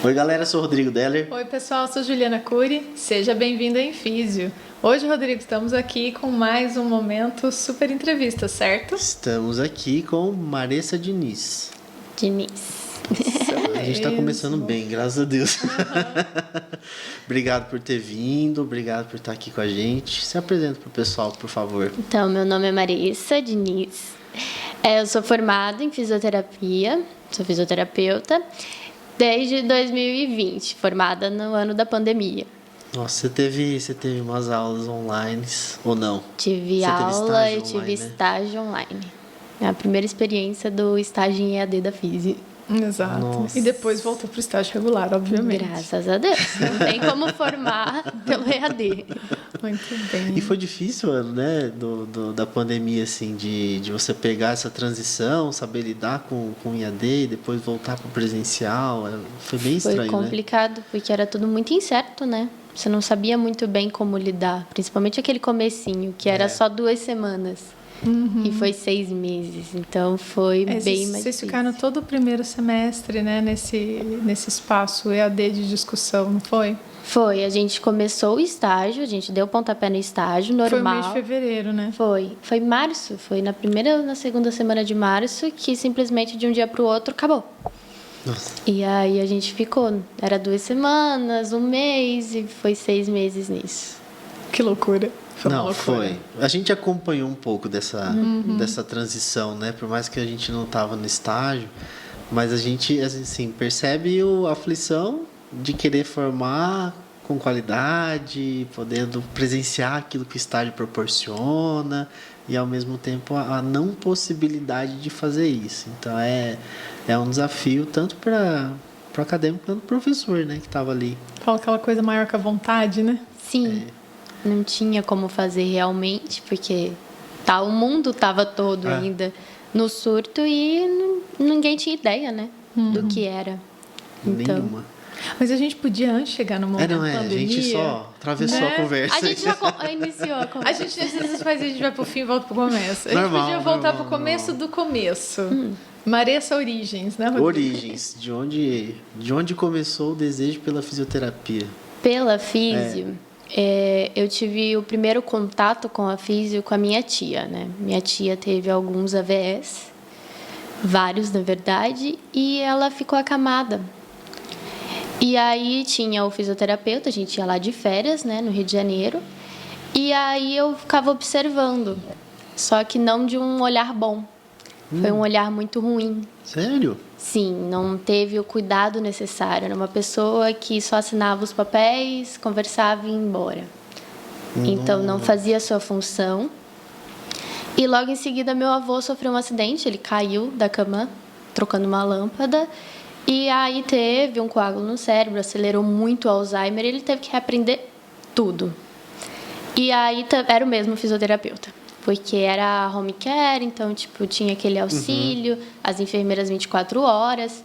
Oi galera, sou o Rodrigo Deller. Oi pessoal, sou Juliana Cury, seja bem-vindo a Infísio. Hoje, Rodrigo, estamos aqui com mais um momento super entrevista, certo? Estamos aqui com Maressa Diniz. A gente está começando bem, graças a Deus. Obrigado por ter vindo, obrigado por estar aqui com a gente. Se apresenta para o pessoal, por favor. Então, meu nome é Maressa Diniz. Eu sou formada em fisioterapia, sou fisioterapeuta desde 2020, formada no ano da pandemia. Nossa, você teve umas aulas online ou não? Tive aula e tive estágio online. É a primeira experiência do estágio em EAD da Físio. Exato. Nossa. E depois voltou para o estágio regular, obviamente. Graças a Deus. Não tem como formar pelo EAD. Muito bem. E foi difícil, né, da pandemia, assim, de você pegar essa transição, saber lidar com o EAD e depois voltar para o presencial. Foi bem estranho, Foi complicado, porque era tudo muito incerto, né? Você não sabia muito bem como lidar, principalmente aquele comecinho, que era só 2 semanas. E foi 6 meses, então foi bem mais difícil. Vocês ficaram todo o primeiro semestre, né, nesse espaço EAD de discussão, não foi? Foi, a gente começou o estágio, a gente deu pontapé no estágio, normal. Foi o mês de fevereiro, né? Foi março, foi na primeira ou na segunda semana de março que simplesmente de um dia para o outro acabou. Nossa. E aí a gente ficou, era 2 semanas, 1 mês e foi 6 meses nisso. Que loucura. Não, foi. A gente acompanhou um pouco dessa transição, né? Por mais que a gente não estava no estágio, mas a gente, assim, percebe a aflição de querer formar com qualidade, podendo presenciar aquilo que o estágio proporciona e, ao mesmo tempo, a não possibilidade de fazer isso. Então, é um desafio tanto para o acadêmico quanto para o professor, né? Que estava ali. Fala aquela coisa maior que a vontade, né? Sim. Não tinha como fazer realmente, porque o mundo estava todo ainda no surto e ninguém tinha ideia, né, do que era. Então, Nenhuma. Mas a gente podia antes chegar no momento da pandemia. A gente só atravessou a conversa. A gente já iniciou a conversa. A gente faz, a gente vai pro fim e volta pro começo. A gente podia voltar pro começo do começo. Maressa Origens, né, Rodrigo? Origens, de onde começou o desejo pela fisioterapia? Pela físio... eu tive o primeiro contato com a físio com a minha tia, né? Minha tia teve alguns AVS, vários na verdade, e ela ficou acamada. E aí tinha o fisioterapeuta, a gente ia lá de férias, né, no Rio de Janeiro, e aí eu ficava observando, só que não de um olhar bom. Foi um olhar muito ruim. Sério? Sim, não teve o cuidado necessário. Era uma pessoa que só assinava os papéis, conversava e ia embora. Então, não fazia a sua função. E logo em seguida, meu avô sofreu um acidente. Ele caiu da cama, trocando uma lâmpada. E aí teve um coágulo no cérebro, acelerou muito o Alzheimer. Ele teve que reaprender tudo. E aí, era o mesmo fisioterapeuta. Porque era home care, então, tinha aquele auxílio, as enfermeiras 24 horas.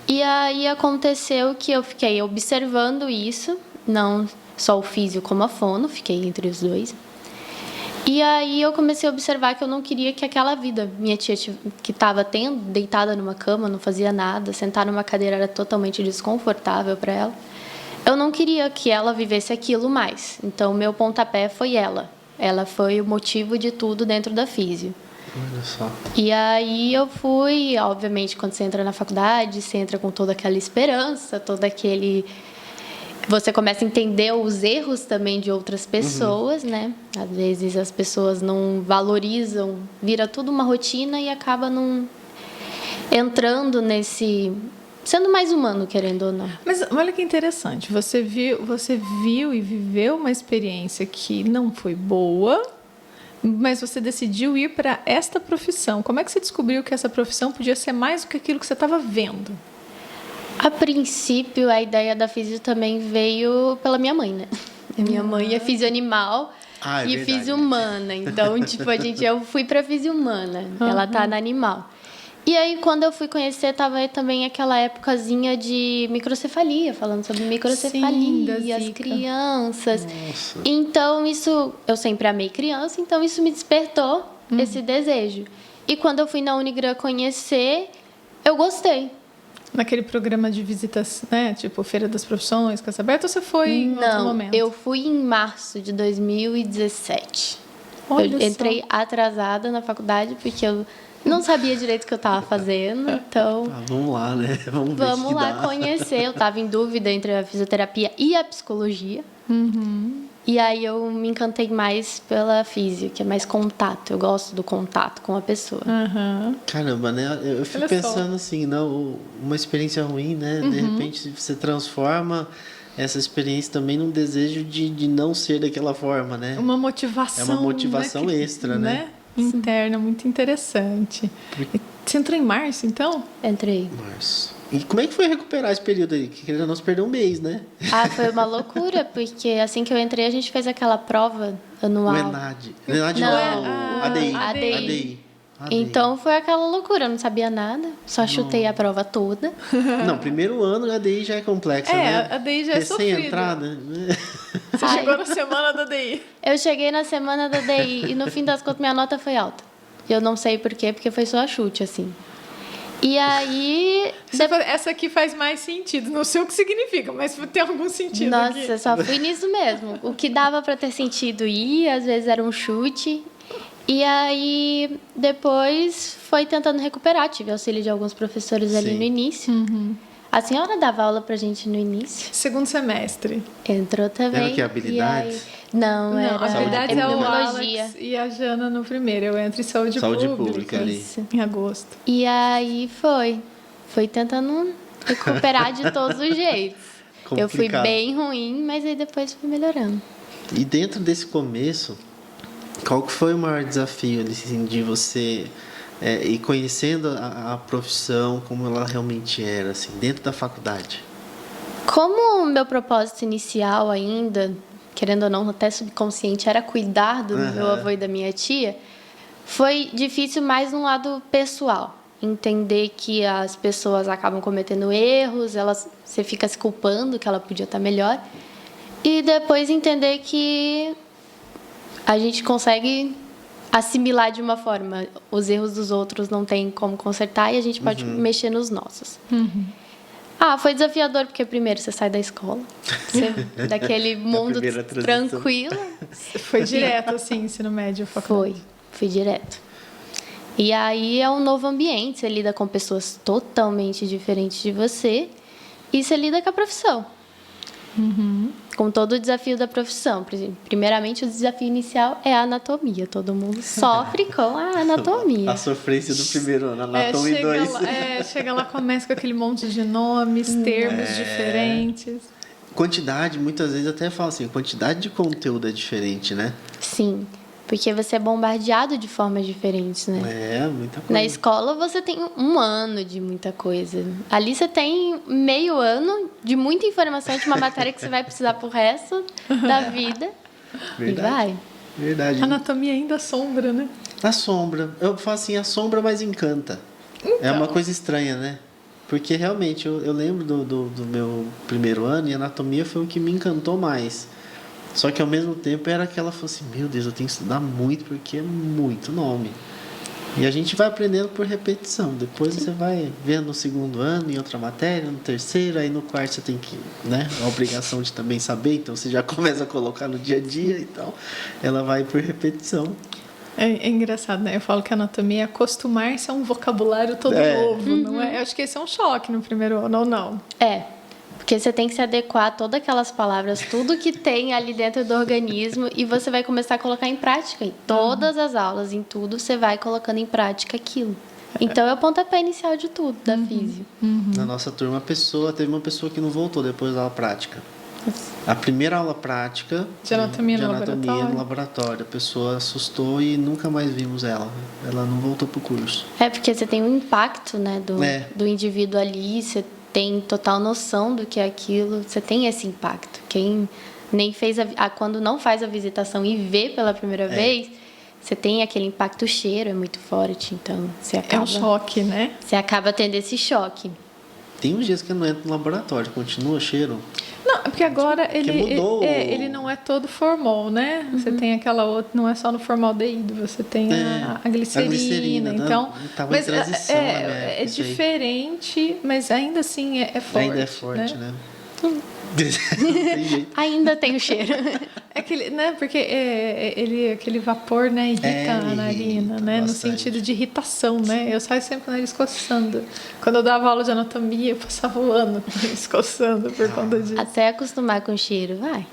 E aí aconteceu que eu fiquei observando isso, não só o físio como a fono, fiquei entre os dois. E aí eu comecei a observar que eu não queria que aquela vida, minha tia que estava deitada numa cama, não fazia nada, sentar numa cadeira era totalmente desconfortável para ela. Eu não queria que ela vivesse aquilo mais. Então, meu pontapé foi ela. Ela foi o motivo de tudo dentro da físio. Olha só. E aí eu fui, obviamente, quando você entra na faculdade, você entra com toda aquela esperança, todo aquele... Você começa a entender os erros também de outras pessoas, né? Às vezes as pessoas não valorizam, vira tudo uma rotina e acaba não entrando nesse... sendo mais humano, querendo ou não. Mas olha que interessante, você viu e viveu uma experiência que não foi boa, mas você decidiu ir para esta profissão. Como é que você descobriu que essa profissão podia ser mais do que aquilo que você estava vendo? A princípio, a ideia da físio também veio pela minha mãe, né? Minha mãe é físio animal e físio humana. Então, eu fui para físio humana. Ela tá na animal. E aí, quando eu fui conhecer, tava também aquela épocazinha de microcefalia, falando sobre microcefalia, Sim, as crianças. Nossa. Então, eu sempre amei criança, então isso me despertou esse desejo. E quando eu fui na Unigran conhecer, eu gostei. Naquele programa de visitas, né? Tipo, Feira das Profissões, Casa Aberta, ou você foi em outro Não, momento? eu fui em março de 2017. Olha Eu entrei só. atrasada na faculdade porque eu não sabia direito o que eu estava fazendo. Então, Ah, vamos lá, né? Vamos ver o vamos que lá dá. conhecer. Eu estava em dúvida entre a fisioterapia e a psicologia. Uhum. E aí eu me encantei mais pela física, que é mais contato. Eu gosto do contato com a pessoa. Aham. Caramba, né? Eu fico Olha só. pensando assim, não, uma experiência ruim, né? De repente você transforma essa experiência também num desejo de não ser daquela forma, né? Uma motivação. É uma motivação extra, né? Interna, muito interessante. E você entrou em março, então? Entrei. Março. E como é que foi recuperar esse período aí? Que querendo ou não, se perdeu um mês, né? Ah, foi uma loucura, porque assim que eu entrei, a gente fez aquela prova anual. O ENAD. ENAD Não, não, ADI. ADI. Então foi aquela loucura, eu não sabia nada, só chutei a prova toda. Não, primeiro ano a ADI já é complexa, né? A ADI já é Recém-entrada. Né? Você Ai. chegou na semana da DI. Eu cheguei na semana da DI e no fim das contas minha nota foi alta. Eu não sei por quê, porque foi só chute, assim. E aí. Essa aqui faz mais sentido. Não sei o que significa, mas tem algum sentido Nossa, aqui. só fui nisso mesmo. O que dava pra ter sentido ia, às vezes era um chute. E aí, depois foi tentando recuperar. Tive auxílio de alguns professores ali Sim. no início. A senhora dava aula pra gente no início. Segundo semestre. Entrou também. Era o quê? Habilidades? E aí... Não, era habilidades é o epidemiologia. Alex e a Jana no primeiro. Eu entro em saúde pública ali. Isso. em agosto. E aí foi tentando recuperar de todos os jeitos. Eu fui Complicado. bem ruim, mas aí depois fui melhorando. E dentro desse começo, qual que foi o maior desafio assim, de você ir conhecendo a profissão como ela realmente era, assim, dentro da faculdade? Como o meu propósito inicial ainda, querendo ou não, até subconsciente, era cuidar do meu avô e da minha tia, foi difícil mais no lado pessoal. Entender que as pessoas acabam cometendo erros, você fica se culpando que ela podia estar melhor. E depois entender que a gente consegue assimilar de uma forma. Os erros dos outros não tem como consertar e a gente pode mexer nos nossos. Ah, foi desafiador, porque primeiro você sai da escola, daquele mundo primeira transição. tranquilo. Foi direto, assim, ensino médio, faculdade. Fui direto. E aí é um novo ambiente, você lida com pessoas totalmente diferentes de você e você lida com a profissão. Com todo o desafio da profissão. Primeiramente, o desafio inicial é a anatomia. Todo mundo sofre com a anatomia. A sofrência do primeiro ano, anatomia 2. Chega lá, começa com aquele monte de nomes, termos diferentes. Quantidade, muitas vezes até fala assim, quantidade de conteúdo é diferente, né? Sim, porque você é bombardeado de formas diferentes, né? É, muita coisa. Na escola você tem um ano de muita coisa. Ali você tem meio ano de muita informação de uma matéria que você vai precisar pro resto da vida. Verdade. E vai. Verdade. Anatomia ainda sombra, né? A sombra. Eu falo assim, a sombra mais encanta. É uma coisa estranha, né? Porque realmente, eu lembro do meu primeiro ano e a anatomia foi o que me encantou mais. Só que ao mesmo tempo era aquela, falou assim, meu Deus, eu tenho que estudar muito porque é muito nome. E a gente vai aprendendo por repetição. Depois você vai vendo no segundo ano, em outra matéria, no terceiro, aí no quarto você tem que, né? A obrigação de também saber, então você já começa a colocar no dia a dia e tal. Ela vai por repetição. É engraçado, né? Eu falo que a anatomia é acostumar-se a um vocabulário todo novo, não é? Eu acho que esse é um choque no primeiro ano, ou não? É, porque você tem que se adequar a todas aquelas palavras, tudo que tem ali dentro do organismo, e você vai começar a colocar em prática. Em todas as aulas, em tudo, você vai colocando em prática aquilo. Então, é o pontapé inicial de tudo, da físio. Na nossa turma, teve uma pessoa que não voltou depois da aula prática. A primeira aula prática De anatomia no no laboratório. A pessoa assustou e nunca mais vimos ela. Ela não voltou pro curso. É, porque você tem um impacto, né, É. do indivíduo ali, você tem total noção do que é aquilo, você tem esse impacto. Quem nem fez quando não faz a visitação e vê pela primeira vez, você tem aquele impacto, o cheiro é muito forte, então você acaba É um choque, né? você acaba tendo esse choque. Tem uns dias que eu não entro no laboratório, continua cheiro. Não, porque agora mudou. ele não é todo formol, né? Você tem aquela outra, não é só no formaldeído, você tem a glicerina. Então, tava em transição, é diferente, mas ainda assim é forte. Ainda é forte, né? Ainda tem o cheiro. É aquele, né? Porque aquele vapor, né, irrita a narina, né? Bastante. No sentido de irritação, né? Eu saio sempre com o nariz coçando. Quando eu dava aula de anatomia, eu passava o ano com o nariz coçando por conta disso. Até acostumar com o cheiro, vai.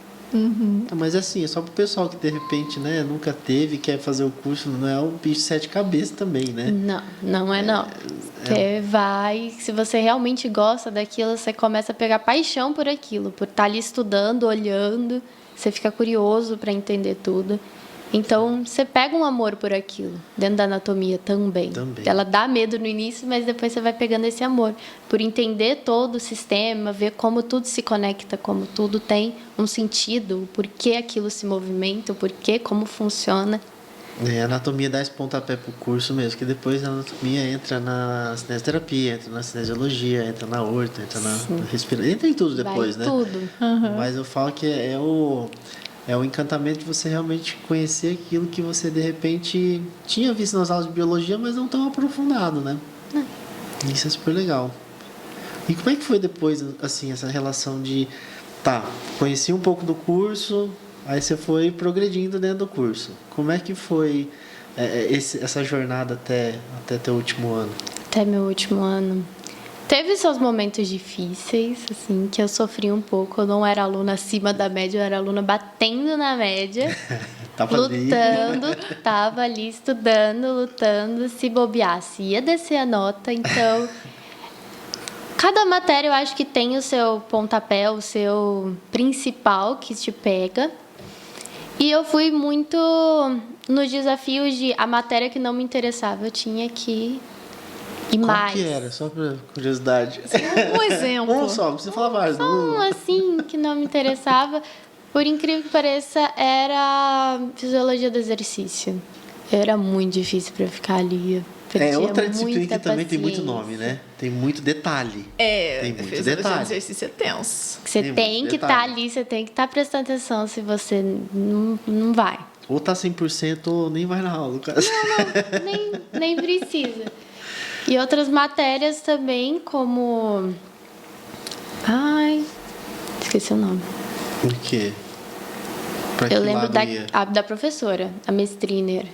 Mas assim, é só pro pessoal que de repente, né, nunca teve, quer fazer o curso, não é o bicho de 7 cabeças também, né? Não é não. Você vai, se você realmente gosta daquilo, você começa a pegar paixão por aquilo, por estar ali estudando, olhando, você fica curioso para entender tudo. Então, você pega um amor por aquilo, dentro da anatomia também. Ela dá medo no início, mas depois você vai pegando esse amor. Por entender todo o sistema, ver como tudo se conecta, como tudo tem um sentido, o porquê aquilo se movimenta, o porquê, como funciona. A anatomia dá esse pontapé pro curso mesmo, que depois a anatomia entra na cinesioterapia, entra na cinesiologia, entra na horta, entra na respiração, entra em tudo depois, vai né? Tudo. Mas eu falo que é o encantamento de você realmente conhecer aquilo que você, de repente, tinha visto nas aulas de biologia, mas não tão aprofundado, né? Isso é super legal. E como é que foi depois, assim, essa relação de... Tá, conheci um pouco do curso, aí você foi progredindo dentro do curso. Como é que foi essa jornada até teu último ano? Até meu último ano. Teve seus momentos difíceis, assim, que eu sofri um pouco. Eu não era aluna acima da média, eu era aluna batendo na média. Tava ali estudando, lutando. Se bobeasse, ia descer a nota. Então, cada matéria eu acho que tem o seu pontapé, o seu principal que te pega. E eu fui muito nos desafios de a matéria que não me interessava, eu tinha que ir mais. Qual que era? Só por curiosidade. Um exemplo. Um só, não precisa falar vários. Um assim, que não me interessava. Por incrível que pareça, era fisiologia do exercício. Era muito difícil para ficar ali. Outra disciplina que também tem muito nome, né? Tem muito detalhe. Tem muito detalhe. O exercício é tenso. Você tem que estar ali, você tem que estar prestando atenção, se você não vai. Ou tá 100% ou nem vai na aula, cara. Não, nem precisa. E outras matérias também, como... Ai, esqueci o nome. O quê? Eu lembro da professora, a mestriner.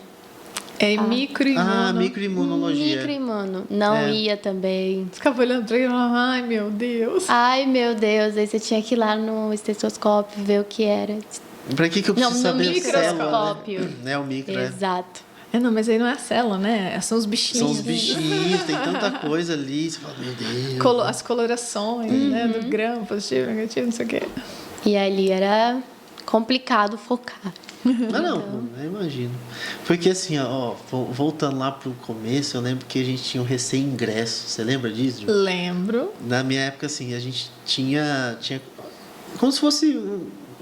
Microimunologia. Microimuno. Não ia também. Ficava olhando pra ele e falava, ai meu Deus. Ai meu Deus. Aí você tinha que ir lá no estetoscópio ver o que era. Pra que eu preciso saber no microscópio. Né? O micro, Exato. Não, mas aí não é a célula, né? São os bichinhos. São os bichinhos, tem tanta coisa ali. Você fala, meu Deus. As colorações, né? Do grão, positivo, negativo, não sei o quê. E ali era complicado focar. Não, eu imagino. Porque assim, voltando lá pro começo, eu lembro que a gente tinha um recém-ingresso. Você lembra disso, Ju? Lembro. Na minha época, assim, a gente tinha como se fosse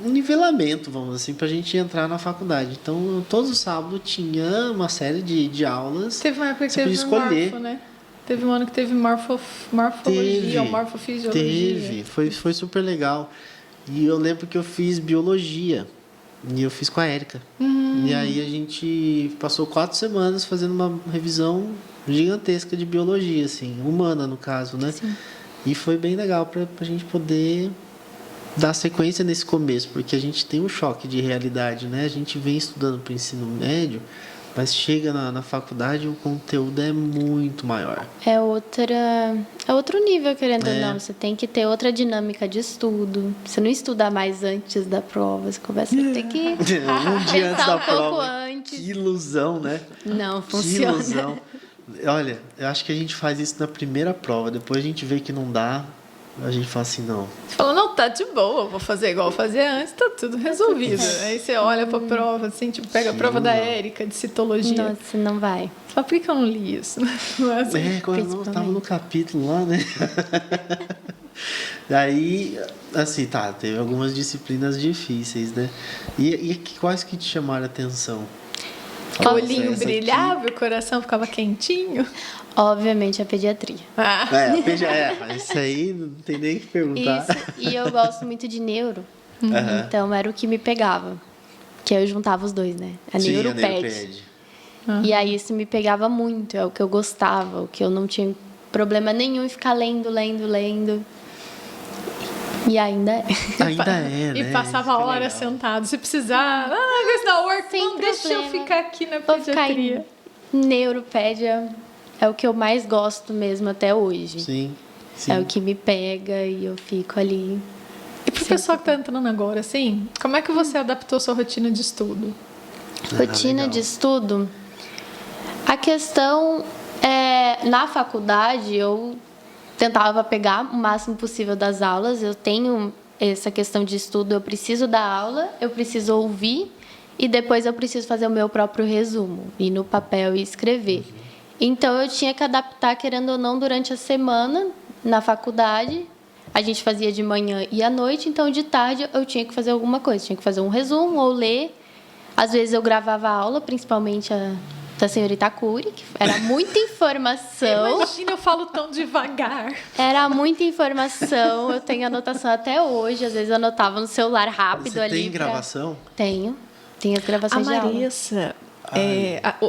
um nivelamento, vamos assim, pra gente entrar na faculdade. Então, todos os sábados tinha uma série de aulas. Teve uma época que teve morfo, né? Teve um ano que teve morfologia ou morfofisiologia. Foi super legal. E eu lembro que eu fiz biologia. E eu fiz com a Érica. E aí a gente passou 4 semanas fazendo uma revisão gigantesca de biologia, assim, humana no caso, né? Sim. E foi bem legal pra gente poder dar sequência nesse começo, porque a gente tem um choque de realidade, né? A gente vem estudando para o ensino médio, mas chega na faculdade o conteúdo é muito maior. É outro nível, querendo ou não. Você tem que ter outra dinâmica de estudo. Você não estuda mais antes da prova. Você começa a ter que um dia antes da prova. Antes. Que ilusão, né? Não funciona. Que ilusão. Olha, eu acho que a gente faz isso na primeira prova. Depois a gente vê que não dá. A gente fala assim, não. Você fala, não, tá de boa, vou fazer igual eu fazia antes, tá tudo resolvido. Aí você olha pra prova, assim, tipo, pega a prova da Érica, de citologia. Nossa, não vai. Fala, por que eu não li isso? Não é assim, quando eu tava no capítulo lá, né? Daí, assim, teve algumas disciplinas difíceis, né? E quais que te chamaram a atenção? O olhinho brilhava, o coração ficava quentinho. Obviamente a pediatria. Isso aí não tem nem o que perguntar. Isso, e eu gosto muito de neuro. Então era o que me pegava. Que eu juntava os dois, né? A neuroped. E aí isso me pegava muito, é o que eu gostava, o que eu não tinha problema nenhum em ficar lendo. E ainda é. Ainda é, né? E passava horas sentado. Se precisar, it's not work, Sem não, deixa eu problema. ficar aqui na Vou ficar pediatria. em neuropédia, é o que eu mais gosto mesmo até hoje. Sim. É o que me pega e eu fico ali. E pro pessoal que tá entrando agora, assim, como é que você adaptou sua rotina de estudo? Rotina legal. de estudo. A questão é, na faculdade eu tentava pegar o máximo possível das aulas. Eu tenho essa questão de estudo, eu preciso dar aula, eu preciso ouvir e depois eu preciso fazer o meu próprio resumo, ir no papel e escrever. Então eu tinha que adaptar, querendo ou não, durante a semana na faculdade. A gente fazia de manhã e à noite, então de tarde eu tinha que fazer alguma coisa, tinha que fazer um resumo ou ler. Às vezes eu gravava a aula, principalmente a da senhorita Cury, que era muita informação. Imagina, eu falo tão devagar. Era muita informação, eu tenho anotação até hoje, às vezes eu anotava no celular rápido Você ali. tem gravação? Tenho as A gravações de aula. Maressa,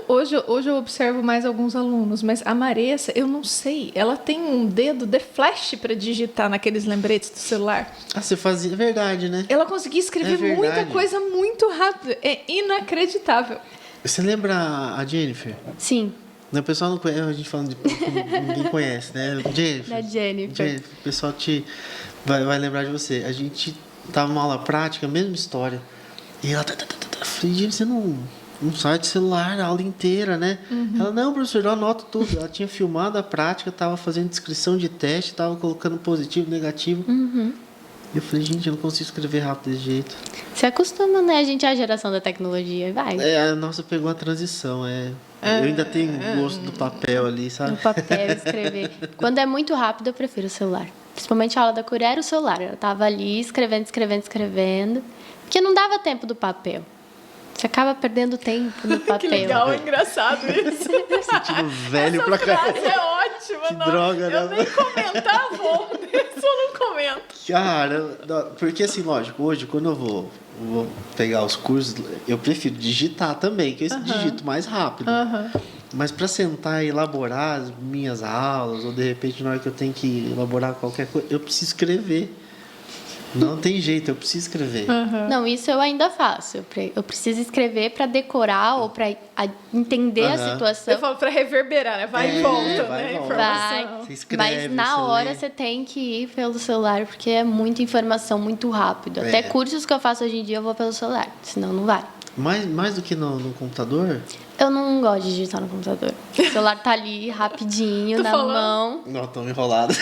hoje eu observo mais alguns alunos, mas a Maressa, eu não sei, ela tem um dedo de flash para digitar naqueles lembretes do celular. Você fazia, é verdade, né? Ela conseguia escrever É muita verdade. coisa muito rápido, é inacreditável. Você lembra a Jennifer? Sim, O pessoal não conhece, a gente falando de ninguém conhece, né? Jennifer. da Jennifer. O pessoal vai lembrar de você. A gente tava numa aula prática, mesma história. E ela falei, Jennifer, você não sai de celular a aula inteira, né? Ela, não, professor, eu anoto tudo. Ela tinha filmado a prática, tava fazendo descrição de teste, tava colocando positivo, negativo. E eu falei, gente, eu não consigo escrever rápido desse jeito. Se acostuma, né? A gente é a geração da tecnologia, vai. A nossa pegou a transição, Eu ainda tenho gosto do papel ali, sabe? No papel, escrever. Quando é muito rápido, eu prefiro o celular. Principalmente a aula da Cury era o celular. Eu tava ali escrevendo. Porque não dava tempo do papel. Você acaba perdendo tempo no papel. Que legal, é engraçado isso. Sentindo velho Essa pra frase caramba. é ótima. Que não. droga, Eu né? nem comentar vou. Isso eu não comento. Cara, porque assim, lógico, hoje quando eu vou pegar os cursos, eu prefiro digitar também, que eu digito mais rápido. Mas para sentar e elaborar as minhas aulas, ou de repente na hora que eu tenho que elaborar qualquer coisa, eu preciso escrever. Não tem jeito, eu preciso escrever. Não, isso eu ainda faço. Eu preciso escrever para decorar ou para entender a situação. Eu falo pra reverberar, né? Vai e volta, vai né? e volta. Informação. Você escreve, Mas na você hora lê. você tem que ir pelo celular, porque é muita informação muito rápido. Até cursos que eu faço hoje em dia eu vou pelo celular, senão não vai. Mais do que no computador? Eu não gosto de digitar no computador. O celular tá ali rapidinho, Tô na falando. mão. Não, tô enrolado.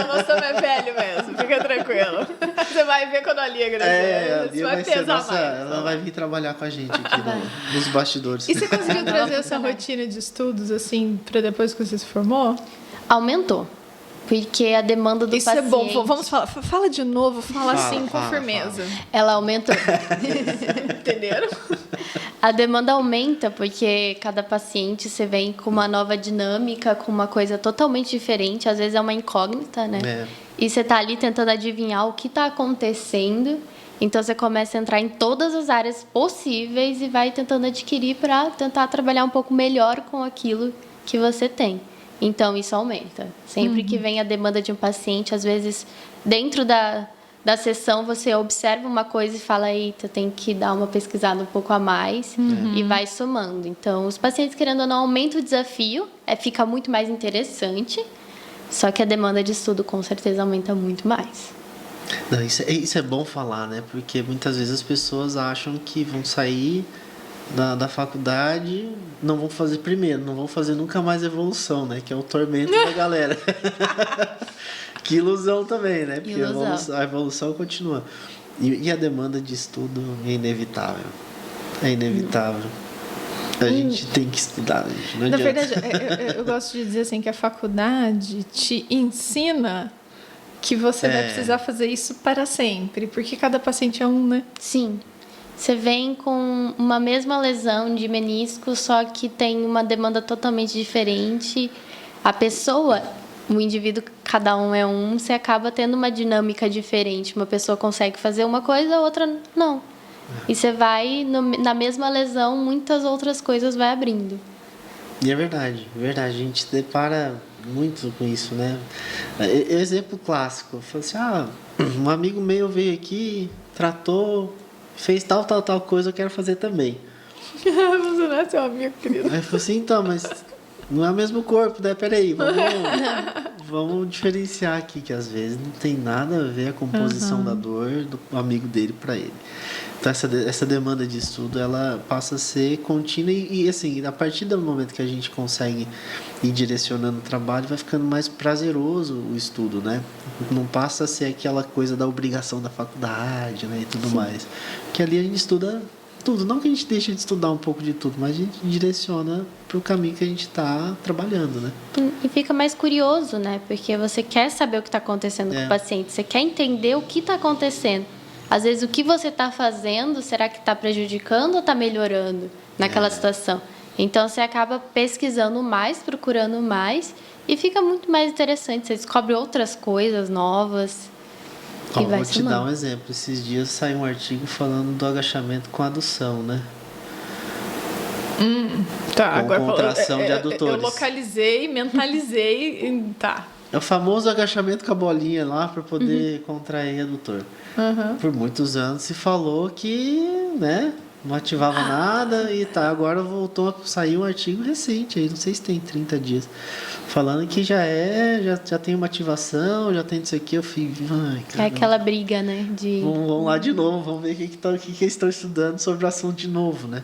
Nós estamos é velho mesmo, fica tranquilo. Você vai ver quando a Lia A Você Lia vai ser pesar nossa, mais. ela vai vir trabalhar com a gente aqui nos bastidores. E você conseguiu trazer essa rotina de estudos, assim, pra depois que você se formou? Aumentou. Porque a demanda do Isso paciente... é bom. Vamos falar. Fala de novo, fala assim com fala, firmeza. Ela aumentou. Entenderam? A demanda aumenta porque cada paciente você vem com uma nova dinâmica, com uma coisa totalmente diferente. Às vezes é uma incógnita, né? É. E você tá ali tentando adivinhar o que está acontecendo. Então você começa a entrar em todas as áreas possíveis e vai tentando adquirir para tentar trabalhar um pouco melhor com aquilo que você tem. Então isso aumenta. Sempre que vem a demanda de um paciente, às vezes dentro da sessão você observa uma coisa e fala, eita, tem que dar uma pesquisada um pouco a mais e vai somando. Então os pacientes, querendo ou não, aumenta o desafio, fica muito mais interessante, só que a demanda de estudo com certeza aumenta muito mais. Não, isso é bom falar, né? Porque muitas vezes as pessoas acham que vão sair da faculdade, não vão fazer primeiro, não vão fazer nunca mais evolução, né? Que é o tormento da galera. Que ilusão também, né? Porque Ilusão. a evolução continua. E a demanda de estudo é inevitável. É inevitável. A gente tem que estudar, gente. Não Na adianta. verdade, eu gosto de dizer assim que a faculdade te ensina que você vai precisar fazer isso para sempre, porque cada paciente é um, né? Sim. Você vem com uma mesma lesão de menisco, só que tem uma demanda totalmente diferente. A pessoa, o indivíduo, cada um é um, você acaba tendo uma dinâmica diferente. Uma pessoa consegue fazer uma coisa, a outra não. E você vai, na mesma lesão, muitas outras coisas vai abrindo. E é verdade. A gente se depara muito com isso, né? Exemplo clássico. Eu falo assim, um amigo meu veio aqui, tratou, fez tal coisa, eu quero fazer também. Você não é seu amigo, querido. Aí eu falei assim, então, mas não é o mesmo corpo, né? Peraí, vamos diferenciar aqui, que às vezes não tem nada a ver a composição da dor do amigo dele para ele. Então, essa demanda de estudo, ela passa a ser contínua e, assim, a partir do momento que a gente consegue ir direcionando o trabalho, vai ficando mais prazeroso o estudo, né? Não passa a ser aquela coisa da obrigação da faculdade, né? E tudo mais. Porque ali a gente estuda tudo. Não que a gente deixe de estudar um pouco de tudo, mas a gente direciona para o caminho que a gente está trabalhando, né? E fica mais curioso, né? Porque você quer saber o que está acontecendo com o paciente, você quer entender o que está acontecendo. Às vezes, o que você está fazendo, será que está prejudicando ou está melhorando naquela situação? Então, você acaba pesquisando mais, procurando mais, e fica muito mais interessante. Você descobre outras coisas novas. Vou te dar um exemplo. Esses dias saiu um artigo falando do agachamento com adução, né? Tá, com agora contração de adutores. Eu localizei, mentalizei, tá. É o famoso agachamento com a bolinha lá para poder contrair adutor. Por muitos anos se falou que, né, não ativava nada e tá. Agora voltou a sair um artigo recente aí, não sei se tem 30 dias, falando que já tem uma ativação, já tem isso aqui. Eu fui, é aquela briga, né? Vamos lá de novo, vamos ver o que eles estão estudando sobre o assunto de novo, né?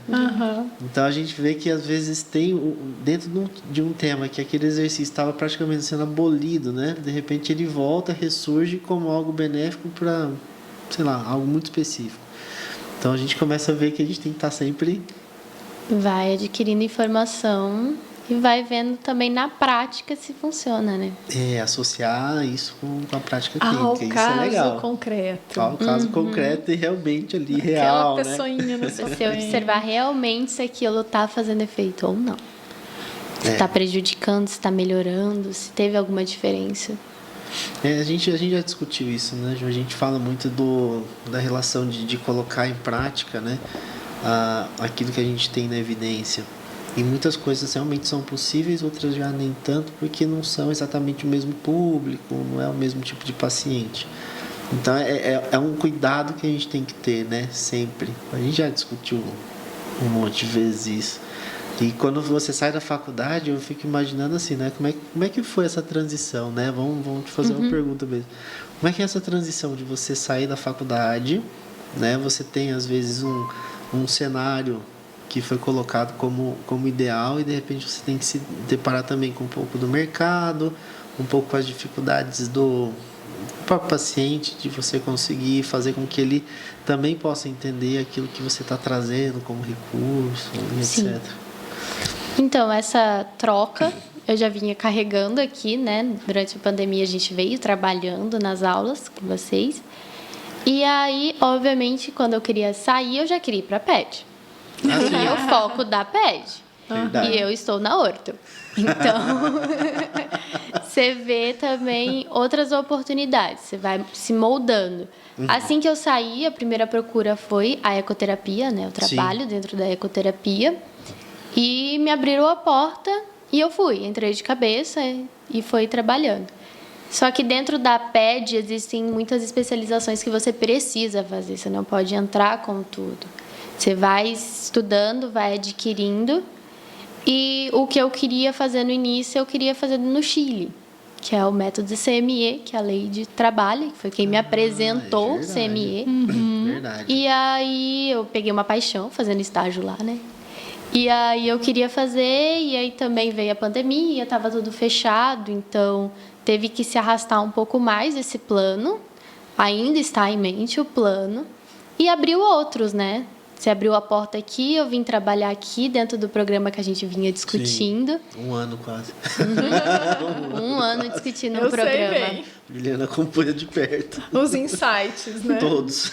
Então a gente vê que às vezes tem, dentro de um tema que aquele exercício estava praticamente sendo abolido, né? De repente ele volta, ressurge como algo benéfico para, sei lá, algo muito específico. Então a gente começa a ver que a gente tem que estar sempre... Vai adquirindo informação e vai vendo também na prática se funciona, né? Associar isso com a prática Ao clínica, isso é legal. Concreto. Ao caso concreto e realmente ali, real, Aquela pessoinha no seu Você observar realmente se aquilo está fazendo efeito ou não. Se está prejudicando, se está melhorando, se teve alguma diferença. A gente já discutiu isso, né, Ju? A gente fala muito da relação de colocar em prática, né, aquilo que a gente tem na evidência. E muitas coisas realmente são possíveis, outras já nem tanto, porque não são exatamente o mesmo público, não é o mesmo tipo de paciente. Então, é um cuidado que a gente tem que ter, né, sempre. A gente já discutiu um monte de vezes isso. E quando você sai da faculdade, eu fico imaginando assim, né? Como é que foi essa transição, né? Vamos te fazer uma pergunta mesmo. Como é que é essa transição de você sair da faculdade, né? Você tem, às vezes, um cenário que foi colocado como ideal e, de repente, você tem que se deparar também com um pouco do mercado, um pouco com as dificuldades do próprio paciente, de você conseguir fazer com que ele também possa entender aquilo que você está trazendo como recurso, etc. Então, essa troca eu já vinha carregando aqui, né? Durante a pandemia a gente veio trabalhando nas aulas com vocês. E aí, obviamente, quando eu queria sair, eu já queria ir para a PED. E o foco da PED. E eu estou na orto. Então, você vê também outras oportunidades. Você vai se moldando. Assim que eu saí, a primeira procura foi a ecoterapia, né? Eu trabalho dentro da ecoterapia. E me abriram a porta e eu fui. Entrei de cabeça e fui trabalhando. Só que dentro da PED existem muitas especializações que você precisa fazer. Você não pode entrar com tudo. Você vai estudando, vai adquirindo. E o que eu queria fazer no início, eu queria fazer no Chile, que é o método CME, que é a lei de trabalho, que foi quem me apresentou o CME. Verdade. E aí eu peguei uma paixão fazendo estágio lá, né? E aí eu queria fazer, e aí também veio a pandemia, estava tudo fechado, então teve que se arrastar um pouco mais esse plano. Ainda está em mente o plano. E abriu outros, né? Você abriu a porta aqui, eu vim trabalhar aqui dentro do programa que a gente vinha discutindo. Sim, 1 ano quase. 1 ano discutindo Eu um programa. sei bem. Juliana acompanha de perto. Os insights, né? Todos.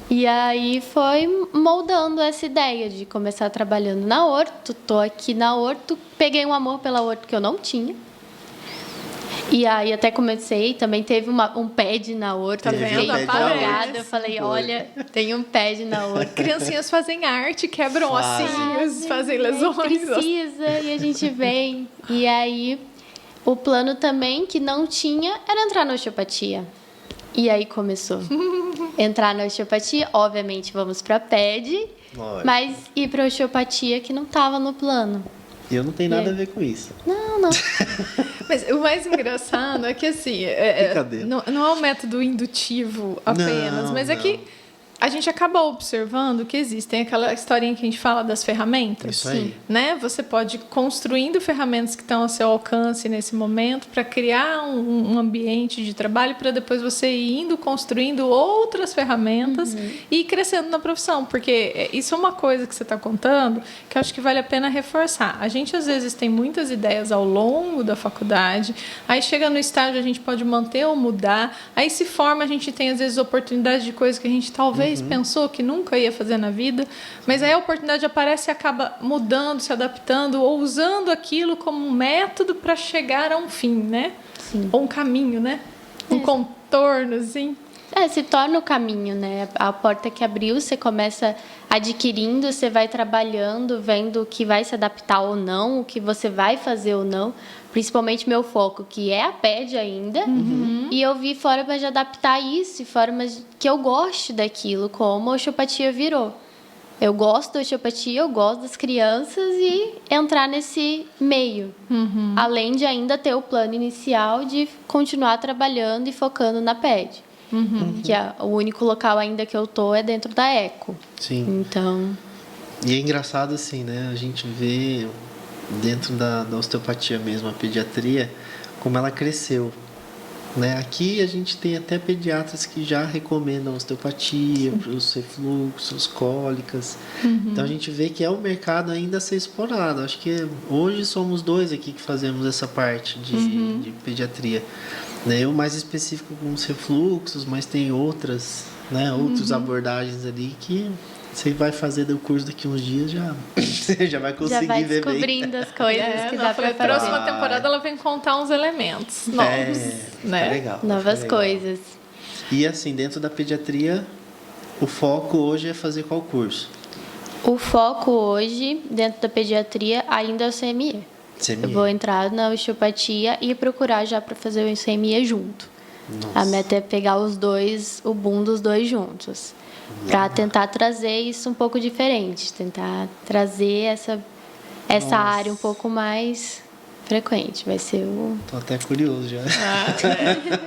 E aí foi moldando essa ideia de começar trabalhando na Orto. Tô aqui na Orto, peguei um amor pela Orto que eu não tinha. E aí até comecei, também teve um pad na Orto. Tá vendo? Empolgada, eu falei, olha, tem um pad na Orto. Criancinhas fazem arte, quebram ossinhos, fazem lesões. Precisa, e a gente vem. E aí, o plano também que não tinha era entrar na osteopatia. E aí começou. Entrar na osteopatia, obviamente vamos para PED, mas ir para osteopatia que não estava no plano. E eu não tenho nada a ver com isso. Não. Mas o mais engraçado é que, assim, não é um método indutivo apenas, mas é que a gente acaba observando que existem aquela historinha que a gente fala das ferramentas. Isso aí. Né? Você pode ir construindo ferramentas que estão ao seu alcance nesse momento para criar um ambiente de trabalho para depois você ir indo construindo outras ferramentas e ir crescendo na profissão. Porque isso é uma coisa que você está contando que eu acho que vale a pena reforçar. A gente, às vezes, tem muitas ideias ao longo da faculdade, aí chega no estágio, a gente pode manter ou mudar, aí se forma, a gente tem, às vezes, oportunidades de coisas que a gente talvez pensou que nunca ia fazer na vida, mas aí a oportunidade aparece e acaba mudando, se adaptando ou usando aquilo como um método para chegar a um fim, né? Sim. Ou um caminho, né? Um contorno, assim. Se torna o caminho, né? A porta que abriu, você começa adquirindo, você vai trabalhando, vendo o que vai se adaptar ou não, o que você vai fazer ou não. Principalmente meu foco, que é a PED ainda. E eu vi formas de adaptar isso, formas que eu goste daquilo, como a osteopatia virou. Eu gosto da osteopatia, eu gosto das crianças e entrar nesse meio. Além de ainda ter o plano inicial de continuar trabalhando e focando na PED. Que o único local ainda que eu tô é dentro da ECO. Sim. Então... E é engraçado assim, né? A gente vê dentro da osteopatia mesmo, a pediatria, como ela cresceu. Né? Aqui a gente tem até pediatras que já recomendam osteopatia para os refluxos, cólicas. Então a gente vê que é um mercado ainda a ser explorado. Acho que hoje somos 2 aqui que fazemos essa parte de pediatria. Né? Eu mais específico com os refluxos, mas tem outras, né? Outras abordagens ali que você vai fazer o curso daqui uns dias, já vai conseguir ver bem. Já vai descobrindo as coisas que dá para fazer. Próxima temporada ela vem contar uns elementos novos, né? Legal. Novas coisas. E assim, dentro da pediatria, o foco hoje é fazer qual curso? O foco hoje, dentro da pediatria, ainda é o CME. Eu vou entrar na osteopatia e procurar já para fazer o CME junto. Nossa. A meta é pegar os dois, o boom dos dois juntos. Para tentar trazer isso um pouco diferente, tentar trazer essa área um pouco mais frequente. Vai ser o... Tô até curioso já.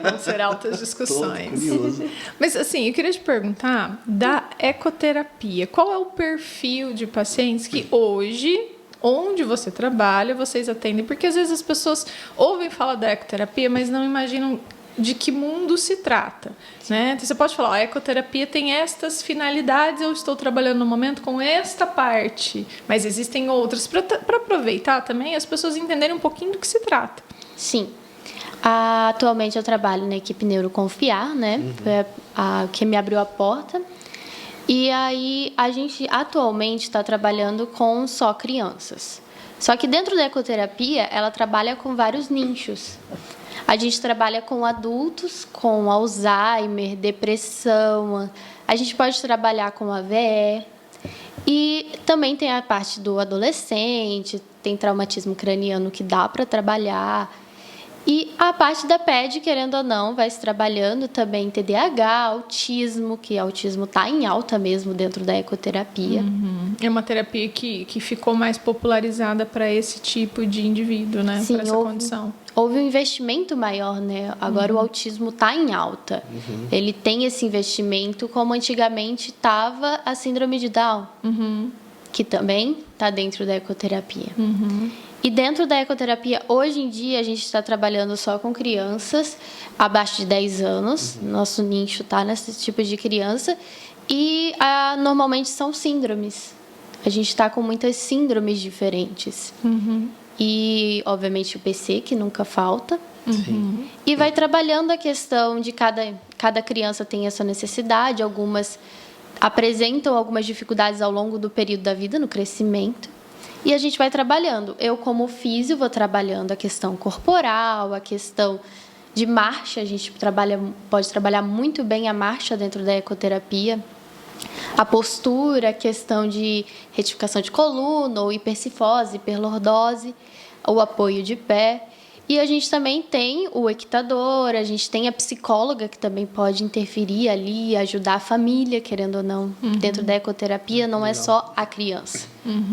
Vão ser altas discussões. Tô curioso. Mas assim, eu queria te perguntar da ecoterapia. Qual é o perfil de pacientes que hoje, onde você trabalha, vocês atendem? Porque às vezes as pessoas ouvem falar da ecoterapia, mas não imaginam de que mundo se trata, né? Então, você pode falar, a ecoterapia tem estas finalidades, eu estou trabalhando no momento com esta parte, mas existem outras, para aproveitar também as pessoas entenderem um pouquinho do que se trata. Sim. Atualmente eu trabalho na equipe Neuroconfiar, né? Foi a que me abriu a porta. E aí a gente atualmente está trabalhando com só crianças. Só que dentro da ecoterapia, ela trabalha com vários nichos. A gente trabalha com adultos, com Alzheimer, depressão. A gente pode trabalhar com AVE. E também tem a parte do adolescente, tem traumatismo craniano que dá para trabalhar. E a parte da PED, querendo ou não, vai se trabalhando também TDAH, autismo, que autismo está em alta mesmo dentro da ecoterapia. É uma terapia que ficou mais popularizada para esse tipo de indivíduo, né? Sim, para essa condição. Houve um investimento maior, né? Agora o autismo está em alta. Ele tem esse investimento, como antigamente estava a síndrome de Down, que também está dentro da ecoterapia. E dentro da ecoterapia, hoje em dia, a gente está trabalhando só com crianças abaixo de 10 anos. Nosso nicho está nesse tipo de criança. E normalmente são síndromes. A gente está com muitas síndromes diferentes. E, obviamente, o PC, que nunca falta. E vai trabalhando a questão de cada criança tem a sua necessidade. Algumas apresentam algumas dificuldades ao longo do período da vida, no crescimento. E a gente vai trabalhando. Eu, como físio, vou trabalhando a questão corporal, a questão de marcha. A gente pode trabalhar muito bem a marcha dentro da ecoterapia. A postura, a questão de retificação de coluna, ou hipercifose, hiperlordose, o apoio de pé. E a gente também tem o equitador, a gente tem a psicóloga que também pode interferir ali, ajudar a família, querendo ou não. Dentro da ecoterapia não é só a criança.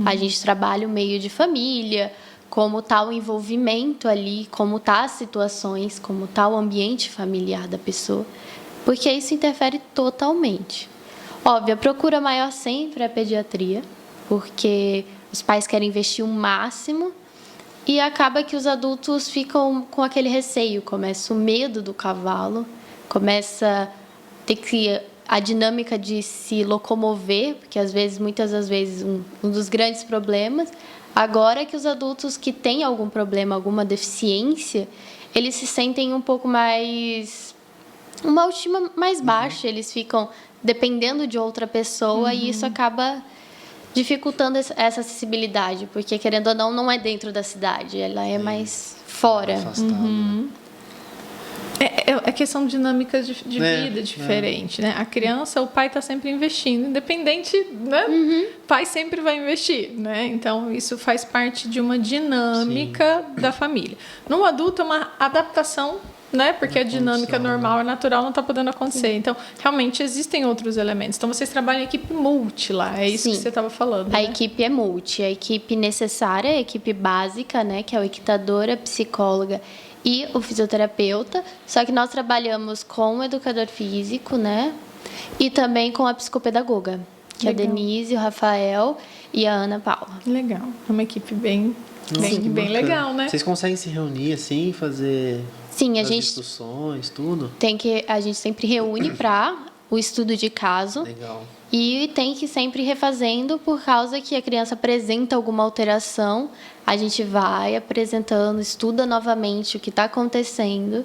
A gente trabalha o meio de família, como está o envolvimento ali, como tá as situações, como está o ambiente familiar da pessoa, porque isso interfere totalmente. Óbvio, a procura maior sempre é a pediatria, porque os pais querem investir o máximo. E acaba que os adultos ficam com aquele receio, começa o medo do cavalo, começa a ter que a dinâmica de se locomover, porque muitas das vezes, um dos grandes problemas. Agora que os adultos que têm algum problema, alguma deficiência, eles se sentem um pouco mais... uma autoestima mais baixa, eles ficam dependendo de outra pessoa e isso acaba dificultando essa acessibilidade, porque, querendo ou não, não é dentro da cidade, ela é mais fora. Afastado, né? É questão de dinâmicas de vida diferente, né? A criança, o pai está sempre investindo, independente, né? O pai sempre vai investir, né? Então, isso faz parte de uma dinâmica da família. No adulto, é uma adaptação, né? Porque a dinâmica normal, natural, não está podendo acontecer. Então, realmente, existem outros elementos. Então, vocês trabalham em equipe multi lá, é isso que você estava falando, A né? equipe é multi. A equipe necessária, a equipe básica, né? Que é o equitador, a psicóloga e o fisioterapeuta. Só que nós trabalhamos com o educador físico, né? E também com a psicopedagoga, que é a Denise, o Rafael e a Ana Paula. Legal. É uma equipe bem legal, né? Vocês conseguem se reunir assim, fazer Sim, as discussões, tudo? a gente sempre reúne para o estudo de caso. Legal. E tem que sempre ir refazendo por causa que a criança apresenta alguma alteração. A gente vai apresentando, estuda novamente o que está acontecendo.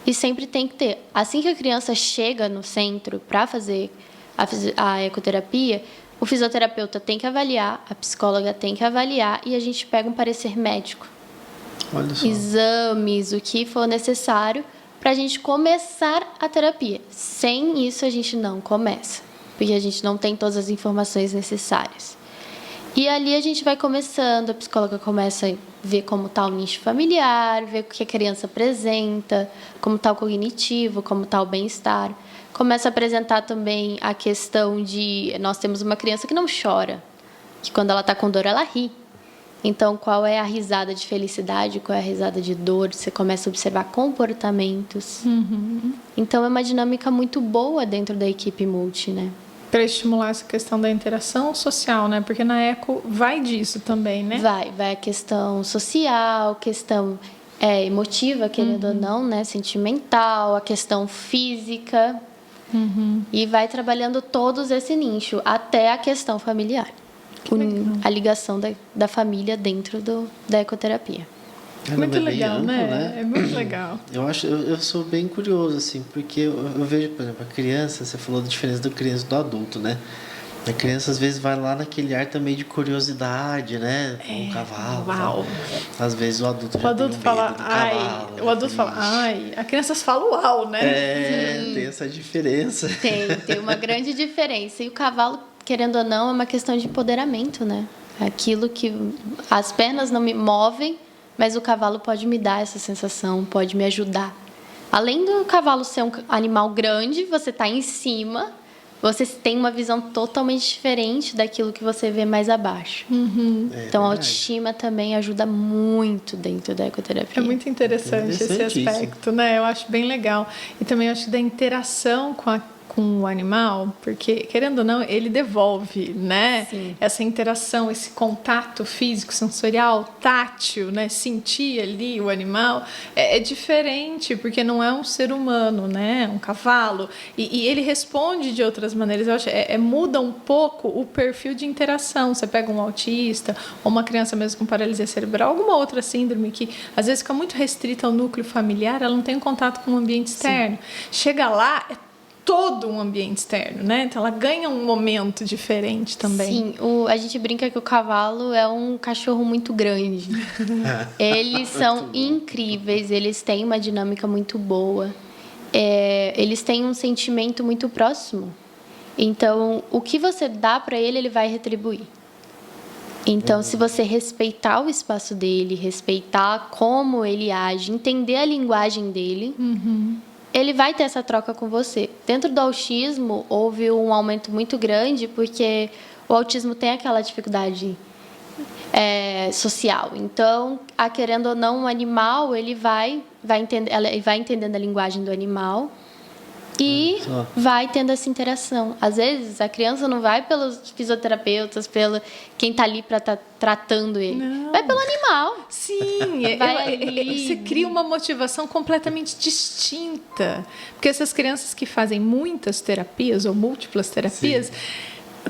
E sempre tem que ter. Assim que a criança chega no centro para fazer a ecoterapia, o fisioterapeuta tem que avaliar, a psicóloga tem que avaliar e a gente pega um parecer médico. Olha só. Exames, o que for necessário para a gente começar a terapia. Sem isso, a gente não começa, porque a gente não tem todas as informações necessárias. E ali a gente vai começando, a psicóloga começa a ver como está o nicho familiar, ver o que a criança apresenta, como está o cognitivo, como está o bem-estar. Começa a apresentar também a questão de... Nós temos uma criança que não chora, que quando ela está com dor, ela ri. Então, qual é a risada de felicidade, qual é a risada de dor? Você começa a observar comportamentos. Então, é uma dinâmica muito boa dentro da equipe multi, né? Para estimular essa questão da interação social, né? Porque na eco vai disso também, né? Vai a questão social, questão emotiva, querendo ou não, né? Sentimental, a questão física. E vai trabalhando todos esse nicho, até a questão familiar. A ligação da família dentro da ecoterapia. Muito legal, amplo, né? É muito legal. Eu sou bem curioso, assim, porque eu vejo, por exemplo, a criança, você falou da diferença da criança e do adulto, né? A criança, às vezes, vai lá naquele ar também de curiosidade, né? Com um cavalo. Uau. Às vezes o adulto O já adulto tem um fala, medo do ai. cavalo. O adulto fala, ai. A criança fala uau, né? Tem essa diferença. Tem uma grande diferença. E o cavalo, querendo ou não, é uma questão de empoderamento, né? Aquilo que as pernas não me movem, mas o cavalo pode me dar essa sensação, pode me ajudar. Além do cavalo ser um animal grande, você está em cima, você tem uma visão totalmente diferente daquilo que você vê mais abaixo. Então, a autoestima também ajuda muito dentro da ecoterapia. É muito interessante esse aspecto, né? Eu acho bem legal. E também acho da interação com o animal, porque, querendo ou não, ele devolve, né? Sim. Essa interação, esse contato físico, sensorial, tátil, né? Sentir ali o animal é diferente, porque não é um ser humano, né? Um cavalo. E ele responde de outras maneiras. Eu acho muda um pouco o perfil de interação. Você pega um autista, ou uma criança mesmo com paralisia cerebral, alguma outra síndrome que, às vezes, fica muito restrita ao núcleo familiar, ela não tem contato com o ambiente externo. Sim. Chega lá, todo um ambiente externo, né? Então ela ganha um momento diferente também. Sim, a gente brinca que o cavalo é um cachorro muito grande. Eles são incríveis, eles têm uma dinâmica muito boa. Eles têm um sentimento muito próximo. Então, o que você dá para ele, ele vai retribuir. Então, se você respeitar o espaço dele, respeitar como ele age, entender a linguagem dele, ele vai ter essa troca com você. Dentro do autismo, houve um aumento muito grande, porque o autismo tem aquela dificuldade social. Então, querendo ou não, um animal, ele vai entendendo a linguagem do animal e vai tendo essa interação. Às vezes, a criança não vai pelos fisioterapeutas, pelo quem está ali para estar tratando ele. Não. Vai pelo animal. Sim, você cria uma motivação completamente distinta. Porque essas crianças que fazem muitas terapias ou múltiplas terapias,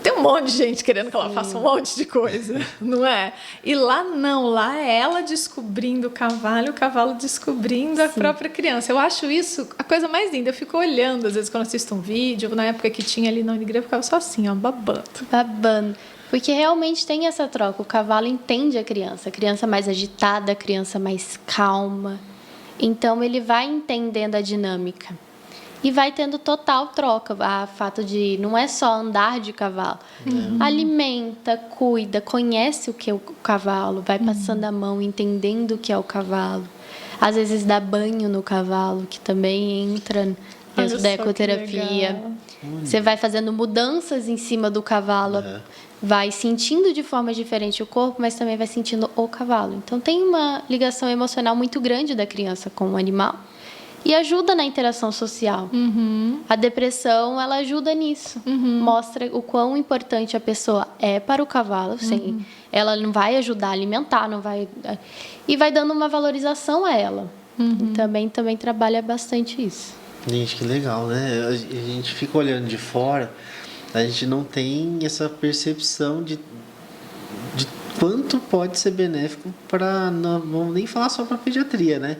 tem um monte de gente querendo que ela faça um monte de coisa, não é? E lá não, lá é ela descobrindo o cavalo descobrindo a própria criança. Eu acho isso a coisa mais linda. Eu fico olhando, às vezes, quando assisto um vídeo, na época que tinha ali na Unigran, eu ficava só assim, ó, babando. Babando. Porque realmente tem essa troca. O cavalo entende a criança mais agitada, a criança mais calma. Então, ele vai entendendo a dinâmica. E vai tendo total troca. O fato de não é só andar de cavalo. Alimenta, cuida, conhece o que é o cavalo, vai passando a mão, entendendo o que é o cavalo. Às vezes dá banho no cavalo, que também entra dentro da ecoterapia. Você vai fazendo mudanças em cima do cavalo, vai sentindo de forma diferente o corpo, mas também vai sentindo o cavalo. Então tem uma ligação emocional muito grande da criança com o animal. E ajuda na interação social. A depressão, ela ajuda nisso. Mostra o quão importante a pessoa é para o cavalo. Ela não vai ajudar a alimentar, não vai... E vai dando uma valorização a ela. E também trabalha bastante isso. Gente, que legal, né? A gente fica olhando de fora, a gente não tem essa percepção de quanto pode ser benéfico para... Não vamos nem falar só para pediatria, né?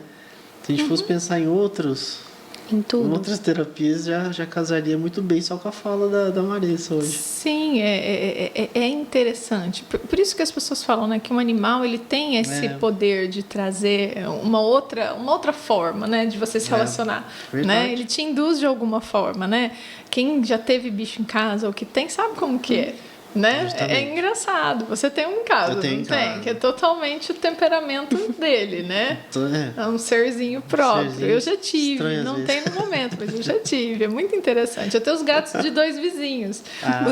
Se a gente fosse pensar em outras terapias, já casaria muito bem só com a fala da Marissa hoje. Sim, é interessante. Por isso que as pessoas falam, né, que um animal ele tem esse poder de trazer uma outra forma, né, de você se relacionar. Né? Ele te induz de alguma forma. Né? Quem já teve bicho em casa ou que tem, sabe como que é. Né? É engraçado. Você tem um em casa, não tem? Que é totalmente o temperamento dele, né? É um serzinho próprio. Eu já tive, não tem no momento, mas eu já tive. É muito interessante. Eu tenho os gatos de 2 vizinhos.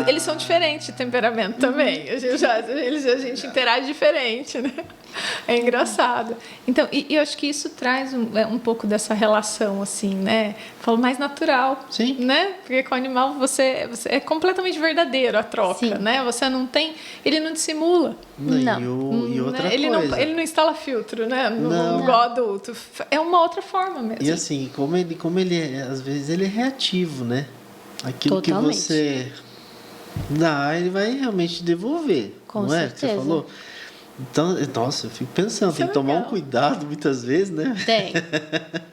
Eles são diferentes de temperamento também. A gente interage diferente, né? É engraçado. Então, e eu acho que isso traz um pouco dessa relação, assim, né? Falo mais natural. Sim. Né? Porque com o animal você é completamente verdadeiro a troca, né? Você não tem... Ele não dissimula. Não. E outra coisa... Ele não instala filtro, né? Igual adulto. É uma outra forma mesmo. E assim, como ele às vezes ele é reativo, né? Aquilo Totalmente. que você dá, ele vai realmente devolver. Com não certeza. É? Você falou? Então, nossa, eu fico pensando, tem que tomar um cuidado muitas vezes, né? Tem.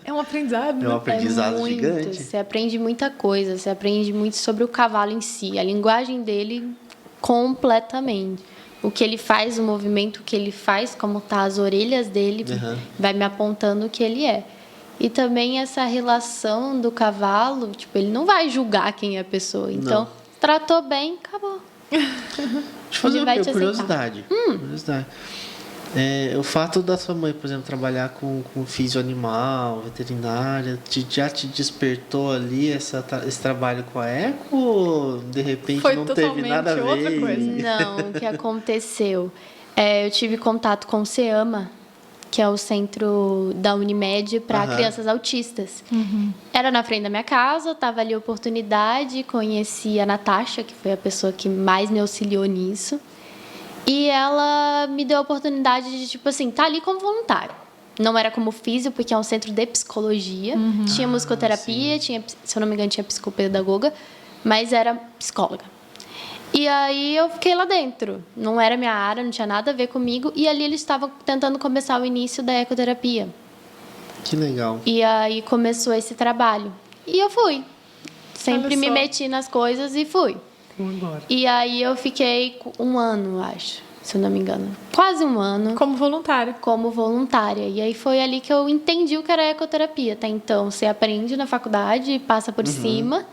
É um aprendizado. É um aprendizado gigante. Você aprende muita coisa, você aprende muito sobre o cavalo em si, a linguagem dele completamente. O que ele faz, o movimento que ele faz, como tá as orelhas dele, vai me apontando o que ele é. E também essa relação do cavalo, tipo, ele não vai julgar quem é a pessoa. Então, tratou bem, acabou. Deixa eu fazer uma curiosidade. O fato da sua mãe, por exemplo, trabalhar com físio animal, veterinária, já te despertou ali esse trabalho com a eco? Ou de repente não teve nada a ver? Outra coisa. Não, o que aconteceu? Eu tive contato com o SEAMA, que é o centro da Unimed para crianças autistas. Era na frente da minha casa, estava ali a oportunidade, conheci a Natasha, que foi a pessoa que mais me auxiliou nisso. E ela me deu a oportunidade de, tipo assim, tá ali como voluntário. Não era como físio, porque é um centro de psicologia. Tinha musicoterapia, tinha, se eu não me engano, tinha psicopedagoga, mas era psicóloga. E aí eu fiquei lá dentro. Não era minha área, não tinha nada a ver comigo. E ali eles estavam tentando começar o início da ecoterapia. Que legal. E aí começou esse trabalho. E eu fui. Sempre me só. meti nas coisas e fui. Agora. E aí eu fiquei 1 ano, acho, se eu não me engano. Quase 1 ano Como voluntária. como voluntária. E aí foi ali que eu entendi o que era ecoterapia. Até então, você aprende na faculdade, passa por cima,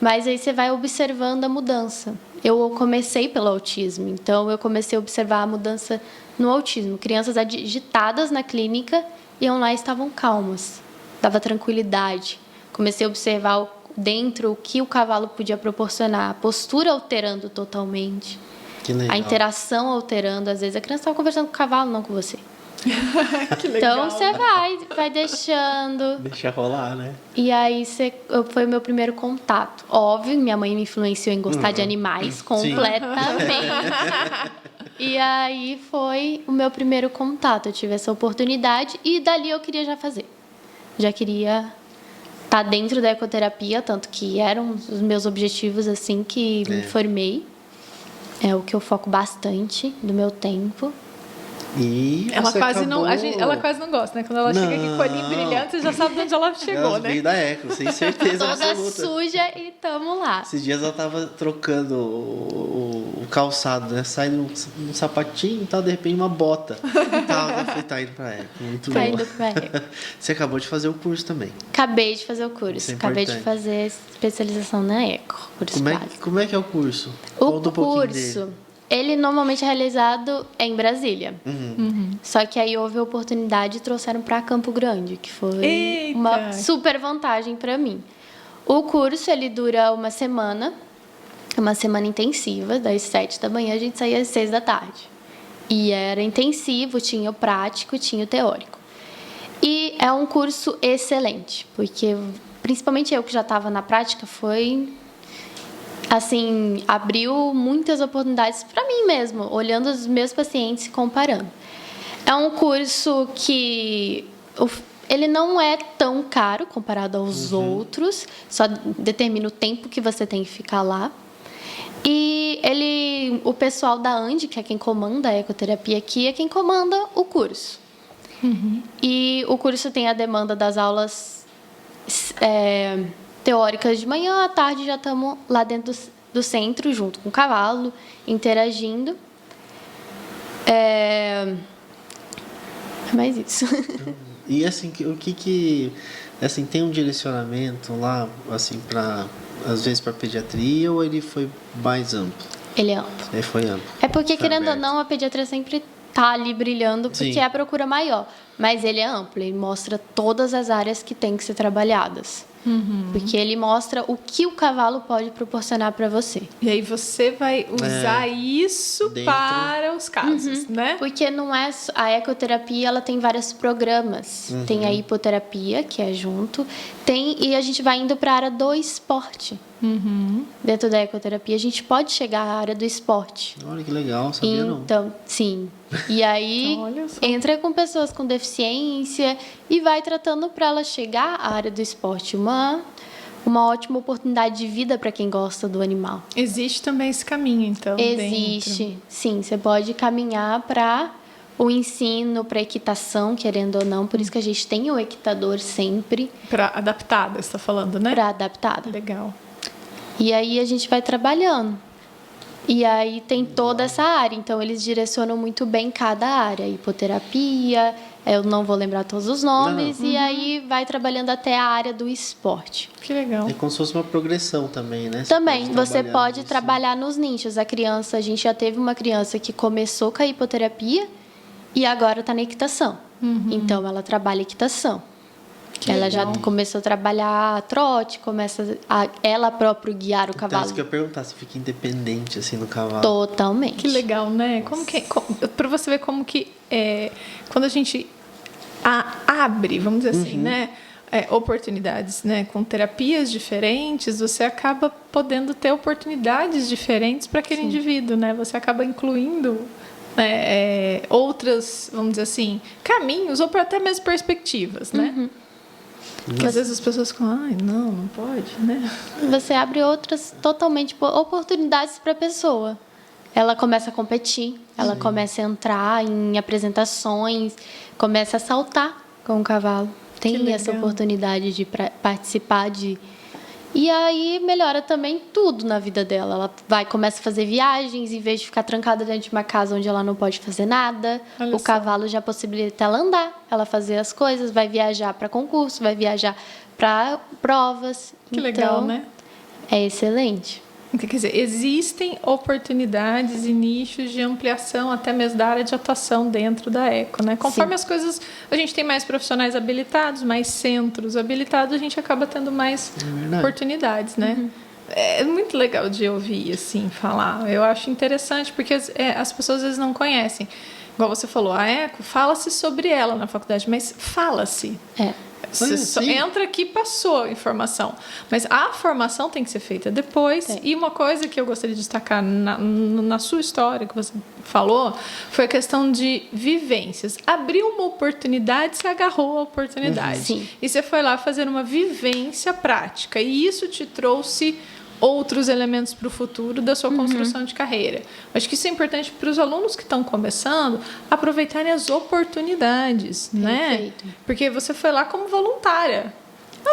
mas aí você vai observando a mudança. Eu comecei pelo autismo, então eu comecei a observar a mudança no autismo. Crianças agitadas na clínica iam lá e estavam calmas, dava tranquilidade. Comecei a observar dentro o que o cavalo podia proporcionar, a postura alterando totalmente, Que legal. a interação alterando. Às vezes a criança estava conversando com o cavalo, não com você. Que legal. Então você vai deixando. Deixa rolar, né? E aí foi o meu primeiro contato. Óbvio, minha mãe me influenciou em gostar de animais completamente. E aí foi o meu primeiro contato. Eu tive essa oportunidade e dali eu queria já fazer. Já queria estar dentro da ecoterapia, tanto que eram os meus objetivos assim que me formei. É o que eu foco bastante do meu tempo. E Ela você quase, acabou... ela quase não gosta, né? Quando ela chega aqui com o olhinho brilhante, você já sabe de onde ela chegou, Ela né? veio da Eco, sem certeza Toda absoluta. suja e tamo lá. Esses dias ela tava trocando o calçado, né? Sai um sapatinho e tal, de repente uma bota. Eu falei, tá indo pra Eco. Muito Tá bom. indo pra Eco. Você acabou de fazer o curso também. Acabei de fazer o curso. Isso é Acabei de importante. fazer especialização na Eco. Curso básico. Como é que é o curso? O Conta um pouquinho curso, dele. ele normalmente é realizado em Brasília. Uhum. Só que aí houve a oportunidade e trouxeram para Campo Grande, que foi Eita! uma super vantagem para mim. O curso, ele dura uma semana intensiva, das 7 da manhã a gente saía às 6 da tarde. E era intensivo, tinha o prático, tinha o teórico. E é um curso excelente, porque principalmente eu que já estava na prática, foi assim, abriu muitas oportunidades para mim mesmo, olhando os meus pacientes e comparando. É um curso que ele não é tão caro comparado aos outros, só determina o tempo que você tem que ficar lá. E o pessoal da Andi, que é quem comanda a ecoterapia aqui, é quem comanda o curso. E o curso tem a demanda das aulas teóricas de manhã, à tarde já estamos lá dentro do centro, junto com o cavalo, interagindo. É mais isso. E assim, o que assim, tem um direcionamento lá, assim, para às vezes para pediatria, ou ele foi mais amplo? Ele é amplo. Ele foi amplo. É porque, Foi querendo ou aberto. não, a pediatria sempre tá ali brilhando, porque Sim. é a procura maior. Mas ele é amplo, ele mostra todas as áreas que tem que ser trabalhadas. Porque ele mostra o que o cavalo pode proporcionar para você. E aí você vai usar isso dentro. para os casos, né? Porque não é a ecoterapia, ela tem vários programas. Tem a hipoterapia, que é junto, e a gente vai indo para a área do esporte. Dentro da ecoterapia, a gente pode chegar à área do esporte. Olha que legal, sabia não. Então, sim. E aí Olha só. entra com pessoas com deficiência e vai tratando para ela chegar à área do esporte. Uma ótima oportunidade de vida para quem gosta do animal. Existe também esse caminho, então. Existe, sim. Você pode caminhar para o ensino, para a equitação, querendo ou não. Por isso que a gente tem o equitador sempre Para adaptada, você está falando, né? para adaptada. Legal. E aí a gente vai trabalhando. E aí tem toda essa área. Então, eles direcionam muito bem cada área. Hipoterapia, eu não vou lembrar todos os nomes. E aí vai trabalhando até a área do esporte. Que legal. É como se fosse uma progressão também, né? Também, você trabalhar pode nisso. trabalhar nos nichos. A gente já teve uma criança que começou com a hipoterapia e agora está na equitação. Então, ela trabalha equitação. Ela já começou a trabalhar trote, começa ela própria guiar o Então, cavalo. isso que eu ia perguntar, se fica independente assim no cavalo. Totalmente. Que legal, né? Para você ver como que quando a gente abre, vamos dizer assim, né? Oportunidades, né? Com terapias diferentes, você acaba podendo ter oportunidades diferentes para aquele indivíduo, né? Você acaba incluindo outras, vamos dizer assim, caminhos ou até mesmo perspectivas, né? Porque às vezes as pessoas ficam, ai, não pode, né? Você abre outras totalmente oportunidades para a pessoa. Ela começa a competir, ela começa a entrar em apresentações, começa a saltar com o cavalo. Tem legal. essa oportunidade de participar de E aí melhora também tudo na vida dela. Ela começa a fazer viagens, em vez de ficar trancada dentro de uma casa onde ela não pode fazer nada. Olha O só. cavalo já possibilita ela andar, ela fazer as coisas, vai viajar para concurso, vai viajar para provas. Que legal, né? É excelente. Quer dizer, existem oportunidades e nichos de ampliação até mesmo da área de atuação dentro da Eco, né? Conforme Sim. as coisas, a gente tem mais profissionais habilitados, mais centros habilitados, a gente acaba tendo mais verdade. oportunidades, né? É muito legal de ouvir, assim, falar. Eu acho interessante, porque as pessoas às vezes não conhecem. Igual você falou, a Eco, fala-se sobre ela na faculdade, mas fala-se. Você só sim. entra aqui e passou a informação. Mas a formação tem que ser feita depois. Tem. E uma coisa que eu gostaria de destacar na sua história, que você falou, foi a questão de vivências. Abriu uma oportunidade, você agarrou a oportunidade. Sim. E você foi lá fazer uma vivência prática. E isso te trouxe outros elementos para o futuro da sua construção de carreira. Acho que isso é importante para os alunos que estão começando aproveitarem as oportunidades, né? Perfeito. Porque você foi lá como voluntária.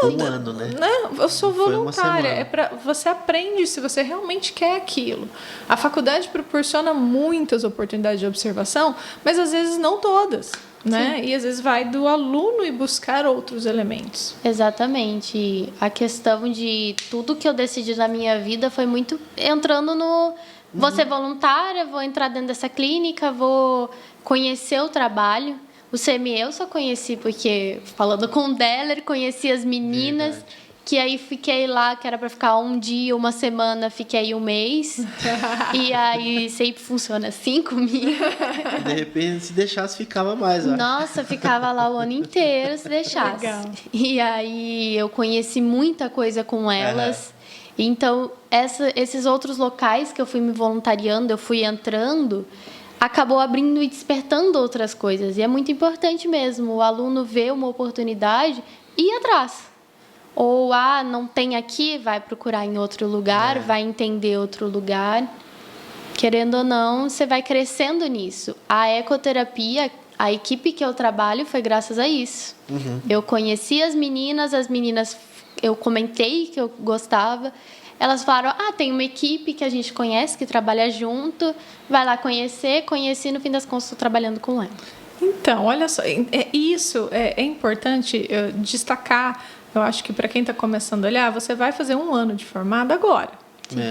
Um ano, né? Eu sou Foi uma voluntária. semana. É para você aprende se você realmente quer aquilo. A faculdade proporciona muitas oportunidades de observação, mas às vezes não todas, né? E às vezes vai do aluno ir buscar outros elementos. Exatamente. A questão de tudo que eu decidi na minha vida foi muito entrando no... Vou ser voluntária, vou entrar dentro dessa clínica, vou conhecer o trabalho. O CME eu só conheci porque, falando com o Deller, conheci as meninas, Verdade. que aí fiquei lá, que era para ficar um dia, uma semana, fiquei um mês. E aí sempre funciona assim comigo. De repente, se deixasse, ficava mais, ó. Nossa, ficava lá o ano inteiro se deixasse. Legal. E aí eu conheci muita coisa com elas. Então, esses outros locais que eu fui me voluntariando, eu fui entrando, acabou abrindo e despertando outras coisas. E é muito importante mesmo o aluno ver uma oportunidade e ir atrás. Ou, não tem aqui, vai procurar em outro lugar, vai entender outro lugar. Querendo ou não, você vai crescendo nisso. A ecoterapia, a equipe que eu trabalho, foi graças a isso. Eu conheci as meninas, eu comentei que eu gostava. Elas falaram, tem uma equipe que a gente conhece, que trabalha junto, vai lá conhecer. Conheci, no fim das contas, estou trabalhando com ela. Então, olha só, isso é importante destacar. Eu acho que para quem está começando a olhar, você vai fazer um ano de formado agora.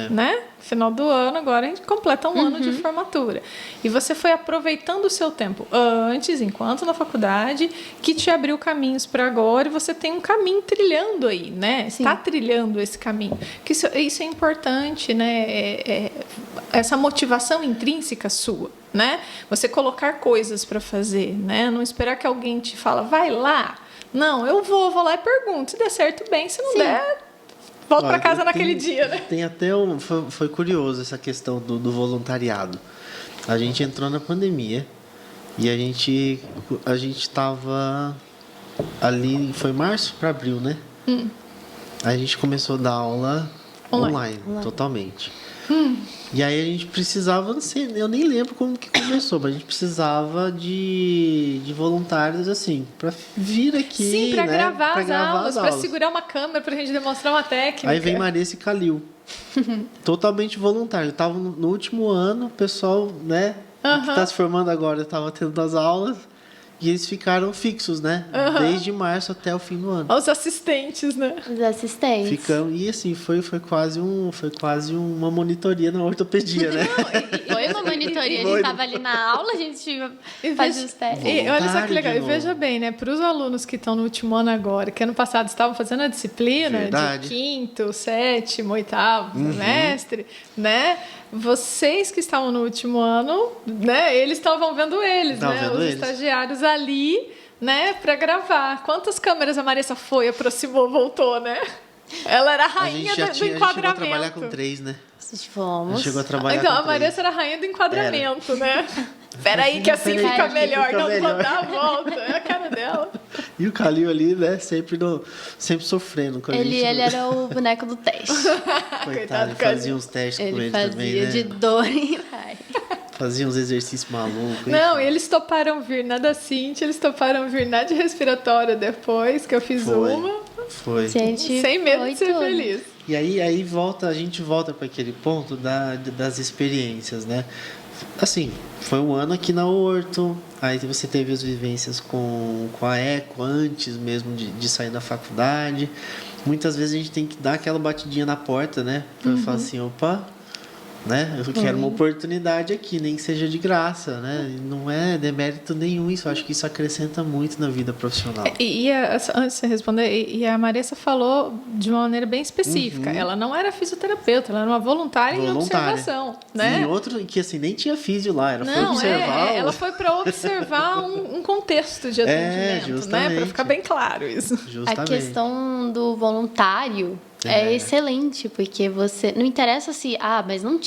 Né? Final do ano, agora a gente completa um ano de formatura. E você foi aproveitando o seu tempo antes, enquanto na faculdade, que te abriu caminhos para agora, e você tem um caminho trilhando aí, né? Está trilhando esse caminho. Que isso é importante, né? Essa motivação intrínseca sua, né? Você colocar coisas para fazer, né? Não esperar que alguém te fala, vai lá. Não, eu vou lá e pergunto. Se der certo, bem. Se não der, volto para casa naquele dia, né? Tem até foi curioso essa questão do voluntariado. A gente entrou na pandemia e a gente estava ali, foi março para abril, né? A gente começou a dar aula online. Totalmente. E aí a gente precisava, não sei, eu nem lembro como que começou, mas a gente precisava de voluntários assim, para vir aqui, sim, para né? gravar Pra as gravar aulas, para segurar uma câmera, para a gente demonstrar uma técnica. Aí vem Marissa e Calil. Totalmente voluntário. Estava no último ano, o pessoal, né, que está se formando agora, estava tendo as aulas. E eles ficaram fixos, né? Desde março até o fim do ano. Os assistentes, né? Os assistentes. Ficamos, e assim, foi quase uma monitoria na ortopedia, né? Foi uma monitoria. A gente estava ali na aula, a gente fazia os testes. E olha só que legal. E Voluntário de veja bem, né? Para os alunos que estão no último ano agora, que ano passado estavam fazendo a disciplina Verdade. de 5º, 7º, 8º semestre, né? Vocês que estavam no último ano, né? Eles estavam vendo eles, Estavam né? vendo Os eles. estagiários ali, né? Para gravar. Quantas câmeras a Marissa foi, aproximou, voltou, né? Ela era a rainha do A gente chegou a enquadramento. trabalhar com 3, né? A Fomos. gente chegou a trabalhar Então, com a 3. Marissa era a rainha do enquadramento, né? Peraí, que assim Peraí, fica que melhor. fica Não, melhor. vou dar a volta. É a cara dela. E o Calil ali, né? Sempre sofrendo com a Ele gente. era o boneco do teste. Coitado, do Calil. fazia uns testes com Ele ele fazia também, né? de dor e vai. Fazia uns exercícios malucos. Não, e eles toparam vir na da Cintia, eles toparam vir na de respiratória depois, que eu fiz Foi. uma. Foi. Gente, Sem medo foi de ser tudo. feliz. E aí a gente volta para aquele ponto das experiências, né? Assim, foi um ano aqui na Horto, aí você teve as vivências com a Eco antes mesmo de sair da faculdade. Muitas vezes a gente tem que dar aquela batidinha na porta, né? Para falar assim, opa, né? Eu quero uma oportunidade aqui, nem que seja de graça, né? E não é demérito nenhum isso, eu acho que isso acrescenta muito na vida profissional. Antes de você responder, e a Marissa falou de uma maneira bem específica. Ela não era fisioterapeuta, ela era uma voluntária em observação, né? E outro que assim, nem tinha físio lá, ela foi Não, observar. ela foi para observar um contexto de atendimento, né? justamente. Para ficar bem claro isso. Justamente. A questão do voluntário é excelente, porque você... Não interessa se... mas não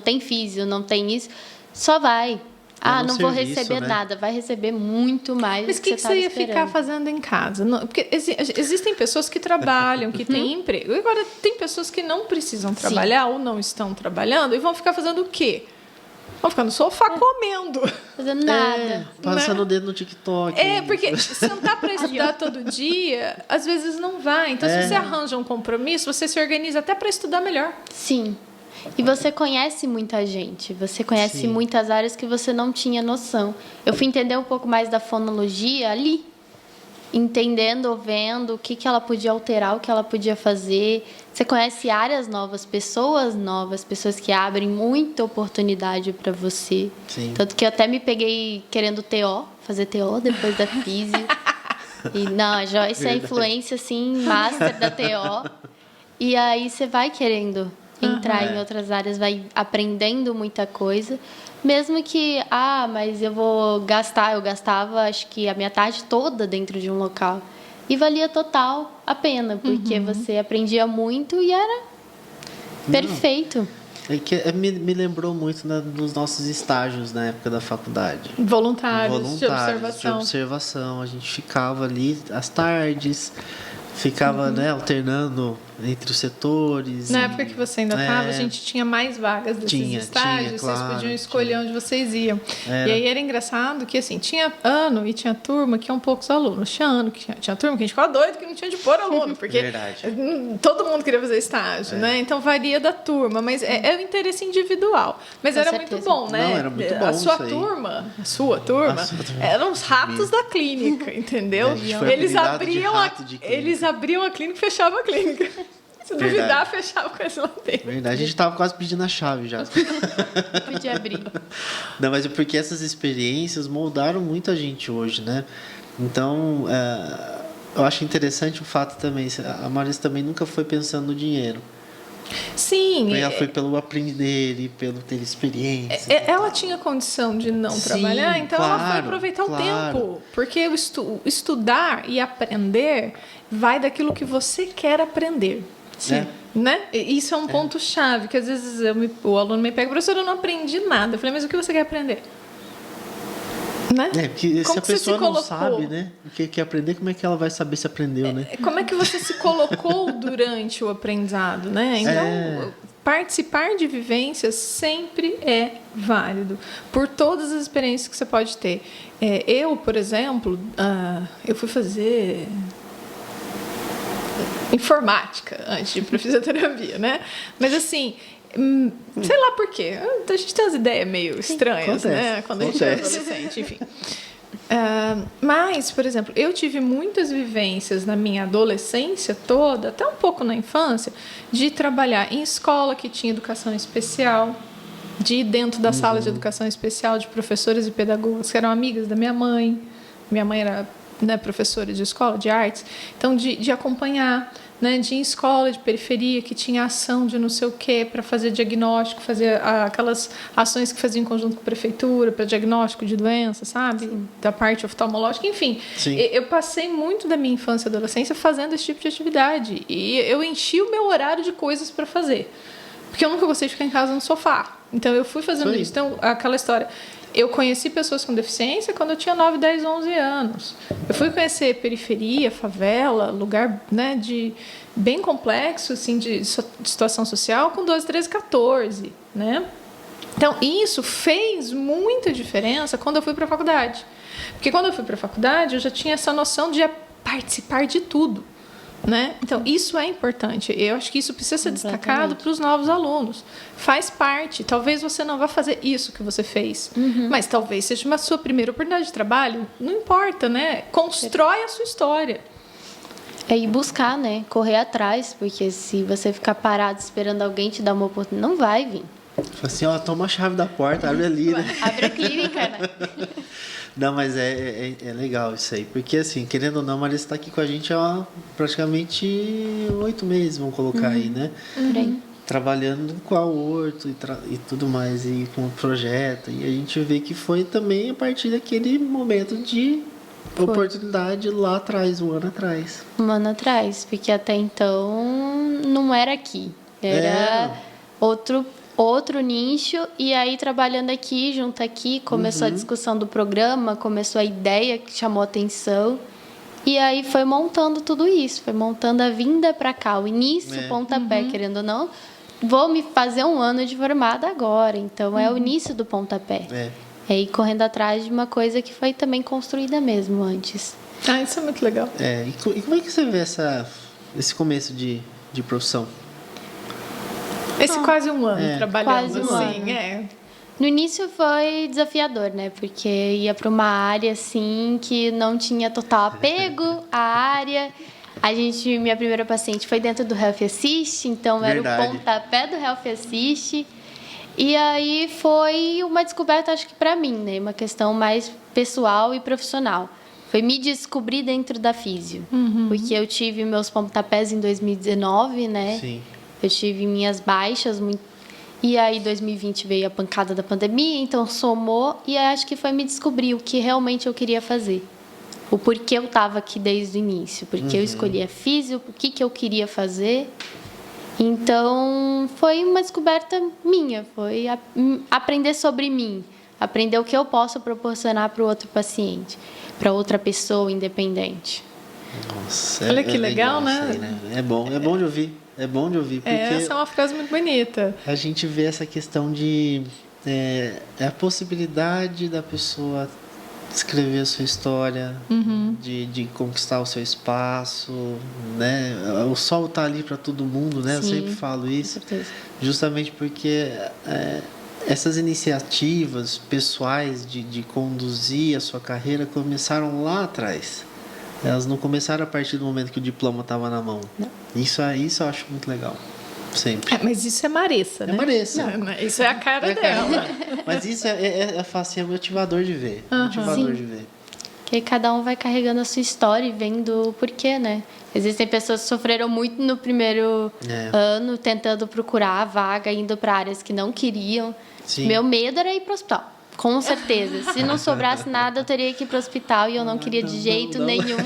tem físio, não tem isso. Só vai. Não vou serviço, receber né? nada. Vai receber muito mais Mas do o que que você você ia estava ficar esperando. fazendo em casa? Porque existem pessoas que trabalham, que têm emprego. E agora, tem pessoas que não precisam trabalhar ou não estão trabalhando e vão ficar fazendo o quê? Vão ficar no sofá comendo. Fazendo nada. Passando o dedo no TikTok. Porque sentar para estudar todo dia, às vezes não vai. Então, se você arranja um compromisso, você se organiza até para estudar melhor. Sim. E você conhece muita gente. Você conhece Sim. muitas áreas que você não tinha noção. Eu fui entender um pouco mais da fonologia ali. Entendendo, vendo o que ela podia alterar, o que ela podia fazer. Você conhece áreas novas, pessoas que abrem muita oportunidade para você. Sim. Tanto que eu até me peguei querendo fazer TO depois da físio. E não, a Joyce é a influência, assim, master da TO. E aí você vai querendo entrar em outras áreas, vai aprendendo muita coisa. Mesmo que, mas eu gastava acho que a minha tarde toda dentro de um local. E valia total a pena, porque você aprendia muito e era perfeito. Me lembrou muito dos nossos estágios na época da faculdade. Voluntários de observação. De observação. A gente ficava ali às tardes, ficava alternando entre os setores. Na época que você ainda estava, a gente tinha mais vagas desses estágios, vocês podiam escolher onde vocês iam. E aí era engraçado que assim, tinha ano e tinha turma que tinham poucos alunos. Tinha turma que a gente ficava doido que não tinha de pôr aluno, porque todo mundo queria fazer estágio, né? Então varia da turma, mas é o interesse individual. Mas Com era certeza. muito bom, né? Não, era muito bom a sua isso aí. turma eram os ratos da clínica, entendeu? A gente foi apelidado de rato de clínica. Eles abriam a clínica e fechavam a clínica. Se duvidar, fechava com esse lá dentro. Verdade, a gente tava quase pedindo a chave já. Podia abrir. Não, mas é porque essas experiências moldaram muito a gente hoje, né? Então, eu acho interessante o fato também, a Marisa também nunca foi pensando no dinheiro. Sim. Ela foi pelo aprender e pelo ter experiência. Ela tinha condição de não trabalhar, então ela foi aproveitar o tempo. Porque estudar e aprender vai daquilo que você quer aprender. Sim. Né? Isso é um ponto-chave, que às vezes o aluno me pega, professor, eu não aprendi nada. Eu falei, mas o que você quer aprender? Né? Porque como se a pessoa não sabe, né, o que quer aprender, como é que ela vai saber se aprendeu, né? Como é que você se colocou durante o aprendizado, né? Então, participar de vivências sempre é válido, por todas as experiências que você pode ter. Eu, por exemplo, eu fui fazer informática antes de ir para fisioterapia, né? Mas assim, sei lá por quê. A gente tem umas ideias meio estranhas, né? Quando a gente é adolescente, enfim. Mas, por exemplo, eu tive muitas vivências na minha adolescência toda, até um pouco na infância, de trabalhar em escola que tinha educação especial, de ir dentro da sala de educação especial de professores e pedagogas que eram amigas da minha mãe. Minha mãe era professora de escola de artes, então de acompanhar, né, de ir em escola de periferia que tinha ação de não sei o quê para fazer diagnóstico, fazer aquelas ações que fazia em conjunto com a prefeitura para diagnóstico de doença, sabe? Sim. Da parte oftalmológica, enfim. Sim. Eu passei muito da minha infância e adolescência fazendo esse tipo de atividade e eu enchi o meu horário de coisas para fazer, porque eu nunca gostei de ficar em casa no sofá, então eu fui fazendo isso. Então, aquela história... Eu conheci pessoas com deficiência quando eu tinha 9, 10, 11 anos. Eu fui conhecer periferia, favela, lugar, né, bem complexo, assim, de situação social com 12, 13, 14. Né? Então, isso fez muita diferença quando eu fui para a faculdade. Porque quando eu fui para a faculdade, eu já tinha essa noção de participar de tudo. Né? Então, isso é importante. Eu acho que isso precisa ser Completamente. destacado para os novos alunos. Faz parte. Talvez você não vá fazer isso que você fez, mas talvez seja uma sua primeira oportunidade de trabalho. Não importa, né? Constrói a sua história. É ir buscar, né? Correr atrás, porque se você ficar parado esperando alguém te dar uma oportunidade, não vai vir. Fala assim, ó, toma a chave da porta, abre ali, né? Abre a clínica, né? Não, mas é legal isso aí. Porque, assim, querendo ou não, a Marisa está aqui com a gente há praticamente 8 meses, vamos colocar aí, né? Por aí. Trabalhando com a Horto e tudo mais, e com o projeto. E a gente vê que foi também a partir daquele momento de oportunidade lá atrás, um ano atrás. Um ano atrás, porque até então não era aqui. Era outro nicho. E aí, trabalhando aqui, junto aqui, começou a discussão do programa, começou a ideia que chamou atenção. E aí foi montando tudo isso, foi montando a vinda para cá, o início, o pontapé, querendo ou não. Vou me fazer um ano de formada agora, então é o início do pontapé. É ir correndo atrás de uma coisa que foi também construída mesmo antes. Ah, isso é muito legal. E como é que você vê esse começo de profissão? Esse quase um ano trabalhando quase um assim, ano. No início foi desafiador, né? Porque ia para uma área assim que não tinha total apego à área. Minha primeira paciente foi dentro do Health Assist, então era Verdade. o pontapé do Health Assist. E aí foi uma descoberta, acho que para mim, né? Uma questão mais pessoal e profissional. Foi me descobrir dentro da físio. Porque eu tive meus pontapés em 2019, né? Sim. Eu tive minhas baixas, e aí 2020 veio a pancada da pandemia, então somou, e acho que foi me descobrir o que realmente eu queria fazer. O porquê eu estava aqui desde o início, porque eu escolhi a físio, o que eu queria fazer. Então, foi uma descoberta minha, foi aprender sobre mim, aprender o que eu posso proporcionar para o outro paciente, para outra pessoa independente. Nossa, Olha que legal, né? Isso aí, né? É bom de ouvir. É bom de ouvir, porque Essa é uma frase muito bonita. a gente vê essa questão de a possibilidade da pessoa escrever a sua história, de conquistar o seu espaço, né? O sol está ali para todo mundo, né? Eu Sim, sempre falo isso, com certeza. justamente porque essas iniciativas pessoais de conduzir a sua carreira começaram lá atrás. Elas não começaram a partir do momento que o diploma estava na mão. Não. Isso eu acho muito legal. Sempre. Mas isso é Maressa, né? Maressa. Não, isso é a cara É, dela. cara, mas isso é fácil, é motivador de ver. Motivador Sim. de ver. Porque cada um vai carregando a sua história e vendo o porquê, né? Existem pessoas que sofreram muito no primeiro ano, tentando procurar a vaga, indo para áreas que não queriam. Sim. Meu medo era ir para o hospital, com certeza. Se não sobrasse nada, eu teria que ir para o hospital e eu não queria de jeito nenhum.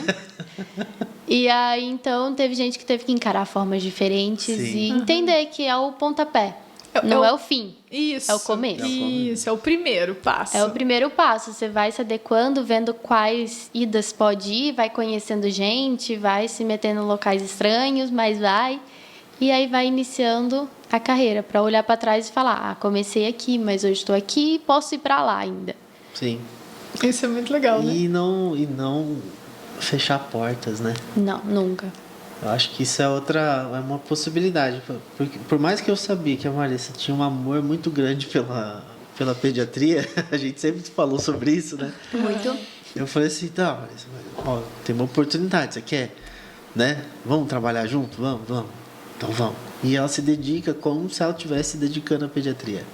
E aí, então, teve gente que teve que encarar formas diferentes e entender que é o pontapé, não é o fim. Isso. É o começo. Isso, é o primeiro passo. É o primeiro passo. Você vai se adequando, vendo quais idas pode ir, vai conhecendo gente, vai se metendo em locais estranhos, mas vai. E aí vai iniciando a carreira, para olhar para trás e falar: comecei aqui, mas hoje estou aqui e posso ir para lá ainda. Sim. Isso é muito legal, né? E não fechar portas, né? Não, nunca. Eu acho que isso é uma possibilidade. Porque, por mais que eu sabia que a Marissa tinha um amor muito grande pela pediatria, a gente sempre falou sobre isso, né? Muito. Eu falei assim, tá, Marissa, ó, tem uma oportunidade, você quer? Né? Vamos trabalhar junto? Vamos. Então vamos. E ela se dedica como se ela estivesse se dedicando à pediatria.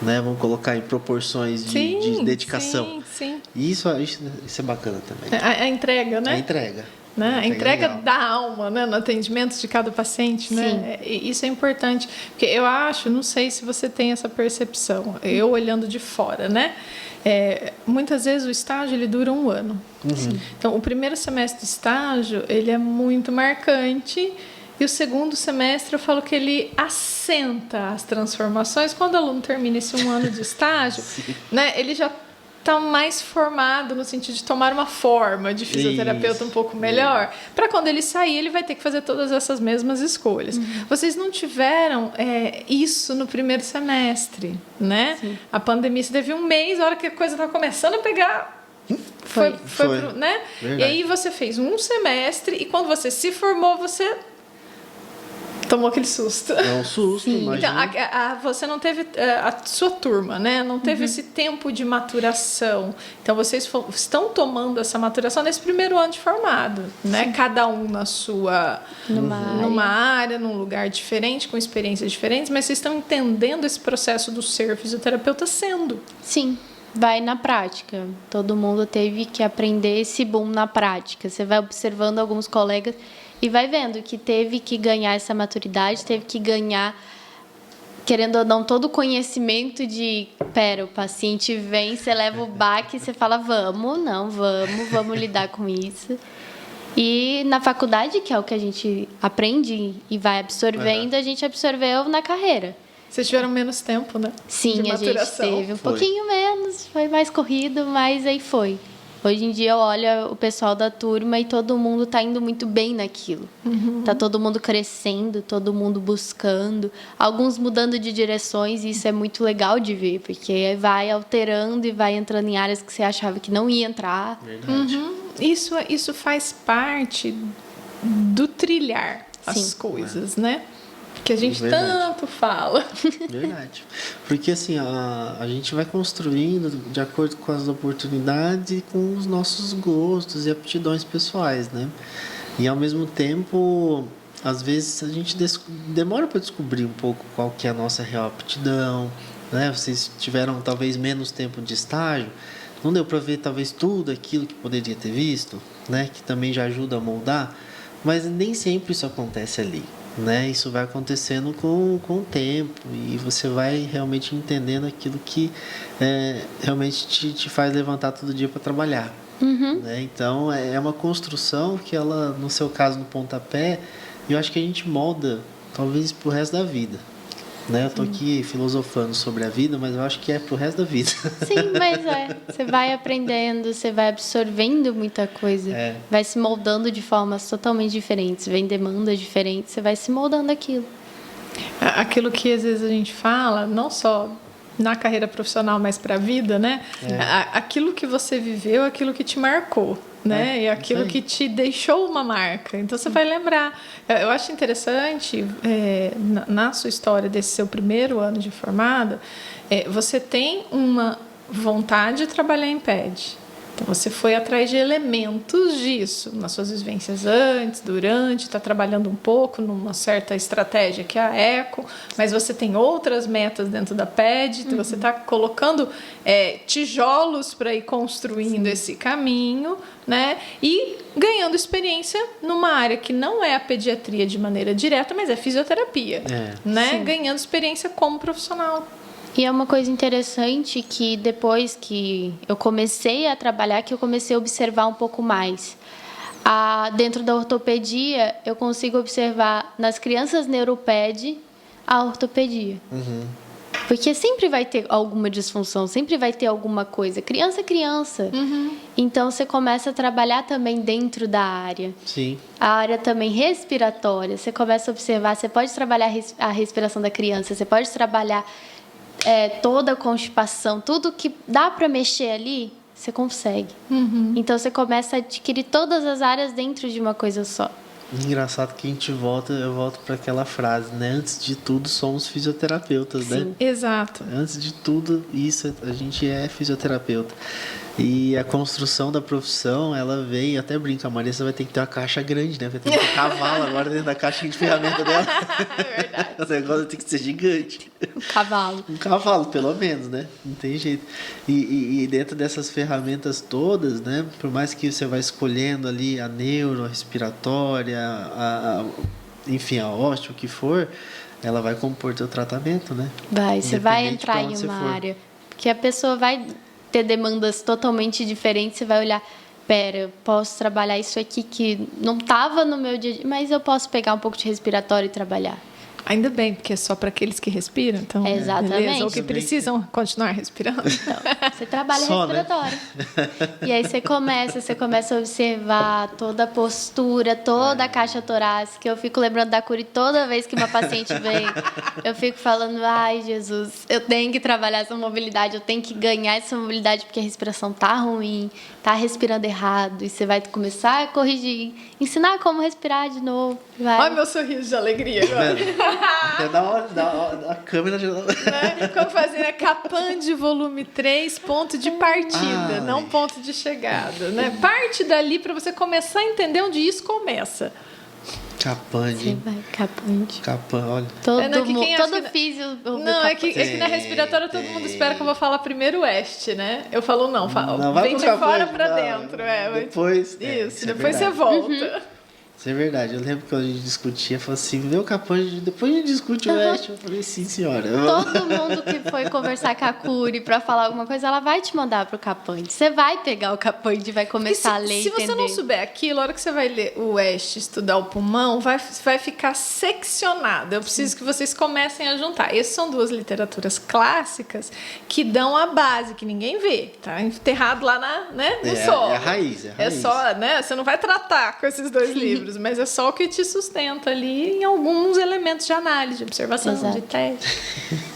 Né? Vamos colocar em proporções de dedicação. Sim. E isso é bacana também. A entrega, né? A entrega. Né? A entrega legal. da alma, né? No atendimento de cada paciente, né? Isso é importante, porque eu acho, não sei se você tem essa percepção, eu olhando de fora, né? Muitas vezes o estágio ele dura um ano. Então, o primeiro semestre de estágio ele é muito marcante. E o segundo semestre eu falo que ele assenta as transformações. Quando o aluno termina esse um ano de estágio, né, ele já está mais formado no sentido de tomar uma forma de fisioterapeuta um pouco melhor. Para quando ele sair, ele vai ter que fazer todas essas mesmas escolhas. Vocês não tiveram isso no primeiro semestre, né? Sim. A pandemia, você teve um mês, a hora que a coisa estava começando a pegar Foi. Né? Verdade. E aí você fez um semestre e quando você se formou, você tomou aquele susto. É um susto, Sim. imagina. Então, você não teve a sua turma, né? Não teve esse tempo de maturação. Então, vocês estão tomando essa maturação nesse primeiro ano de formado, né? Cada um na sua... Numa área, num lugar diferente, com experiências diferentes, mas vocês estão entendendo esse processo do ser fisioterapeuta sendo. Sim, vai na prática. Todo mundo teve que aprender esse boom na prática. Você vai observando alguns colegas e vai vendo que teve que ganhar essa maturidade, teve que ganhar, querendo ou não, todo o conhecimento de... Pera, o paciente vem, você leva o baque e você fala, vamos lidar com isso. E na faculdade, que é o que a gente aprende e vai absorvendo, a gente absorveu na carreira. Vocês tiveram menos tempo, né? Sim, de a gente maturação. teve um pouquinho menos, foi mais corrido, mas aí foi. Hoje em dia eu olho o pessoal da turma e todo mundo está indo muito bem naquilo. Tá todo mundo crescendo, todo mundo buscando, alguns mudando de direções, e isso é muito legal de ver, porque vai alterando e vai entrando em áreas que você achava que não ia entrar. Verdade. Isso faz parte do trilhar as Sim. coisas, né? Que a gente Verdade. tanto fala. Verdade. Porque assim, a gente vai construindo de acordo com as oportunidades e com os nossos gostos e aptidões pessoais, né? E ao mesmo tempo, às vezes a gente demora para descobrir um pouco qual que é a nossa real aptidão, né? Vocês tiveram talvez menos tempo de estágio, não deu para ver talvez tudo aquilo que poderia ter visto, né? Que também já ajuda a moldar, mas nem sempre isso acontece ali. Né? Isso vai acontecendo com o tempo e você vai realmente entendendo aquilo que realmente te faz levantar todo dia para trabalhar. Né? Então é uma construção que ela, no seu caso, no pontapé, eu acho que a gente molda talvez pro resto da vida. Né? Eu tô aqui filosofando sobre a vida, mas eu acho que é pro resto da vida. Sim, mas você vai aprendendo, você vai absorvendo muita coisa, vai se moldando de formas totalmente diferentes, vem demandas diferentes, você vai se moldando aquilo. Aquilo que às vezes a gente fala, não só na carreira profissional, mas para a vida, né? Aquilo que você viveu, aquilo que te marcou, né? E aquilo que te deixou uma marca. Então você vai lembrar. Eu acho interessante, na sua história desse seu primeiro ano de formada, você tem uma vontade de trabalhar em PED. Então você foi atrás de elementos disso, nas suas vivências antes, durante, está trabalhando um pouco numa certa estratégia que é a ECO, mas você tem outras metas dentro da PED, então você está colocando tijolos para ir construindo esse caminho, né? E ganhando experiência numa área que não é a pediatria de maneira direta, mas é fisioterapia, né? Sim. Ganhando experiência como profissional. E é uma coisa interessante que depois que eu comecei a trabalhar, que eu comecei a observar um pouco mais. Dentro da ortopedia, eu consigo observar nas crianças neuroped a ortopedia. Porque sempre vai ter alguma disfunção, sempre vai ter alguma coisa. Criança é criança. Então, você começa a trabalhar também dentro da área. Sim. A área também respiratória. Você começa a observar, você pode trabalhar a respiração da criança, você pode trabalhar toda a constipação, tudo que dá para mexer ali, você consegue. Então, você começa a adquirir todas as áreas dentro de uma coisa só. Engraçado que eu volto para aquela frase, né? Antes de tudo, somos fisioterapeutas, né? Exato. Antes de tudo, isso, a gente é fisioterapeuta. E a construção da profissão, ela vem, até brinca, a Marissa vai ter que ter uma caixa grande, né? Vai ter que ter um cavalo agora dentro da caixa de ferramenta dela. É verdade. O negócio tem que ser gigante. Um cavalo. Um cavalo, pelo menos, né? Não tem jeito. E dentro dessas ferramentas todas, né? Por mais que você vá escolhendo ali a neuro, a respiratória, enfim, a osteo, o que for, ela vai compor teu tratamento, né? Você vai Independente entrar de em onde você uma for. área. Porque a pessoa vai ter demandas totalmente diferentes, você vai olhar, eu posso trabalhar isso aqui que não estava no meu dia a dia, mas eu posso pegar um pouco de respiratório e trabalhar. Ainda bem, porque é só para aqueles que respiram, então. Exatamente. Beleza, ou que precisam continuar respirando. Então, você trabalha Só, né? respiratório. E aí você começa a observar toda a postura, toda a caixa torácica. Eu fico lembrando da Curi toda vez que uma paciente vem. Eu fico falando, ai, Jesus, eu tenho que trabalhar essa mobilidade, eu tenho que ganhar essa mobilidade porque a respiração tá ruim, tá respirando errado. E você vai começar a corrigir, ensinar como respirar de novo. Vai. Olha meu sorriso de alegria agora. Até a câmera... Né? Como fazer a Capan de volume 3, ponto de partida, Ai. não ponto de chegada. Né? Parte dali para você começar a entender onde isso começa. Você Capande. vai capante. Capan, olha. Todo, É, não, que quem acha todo que- físio. Não, é que na respiratória todo mundo espera que eu vou falar primeiro oeste, né? Eu falo, não, Vai vem pro de Capande, fora para não. dentro. Depois... Isso, é depois você verdade. volta. Isso é verdade. Eu lembro que quando a gente discutia, falou assim, meu Capande, depois a gente discute o oeste. Eu falei, sim, senhora. Todo mundo que foi conversar com a Curi pra falar alguma coisa, ela vai te mandar pro capande. Você vai pegar o capande e vai E começar a ler e se você entender. não souber aquilo, a hora que você vai ler o oeste, estudar o pulmão, vai ficar seccionado. Eu preciso que vocês comecem a juntar. Essas são duas literaturas clássicas que dão a base, que ninguém vê. Tá enterrado lá no solo. É a raiz, é a raiz. É só, né? Você não vai tratar com esses dois livros, mas é só o que te sustenta ali em alguns elementos de análise, de observação, Exato. de teste.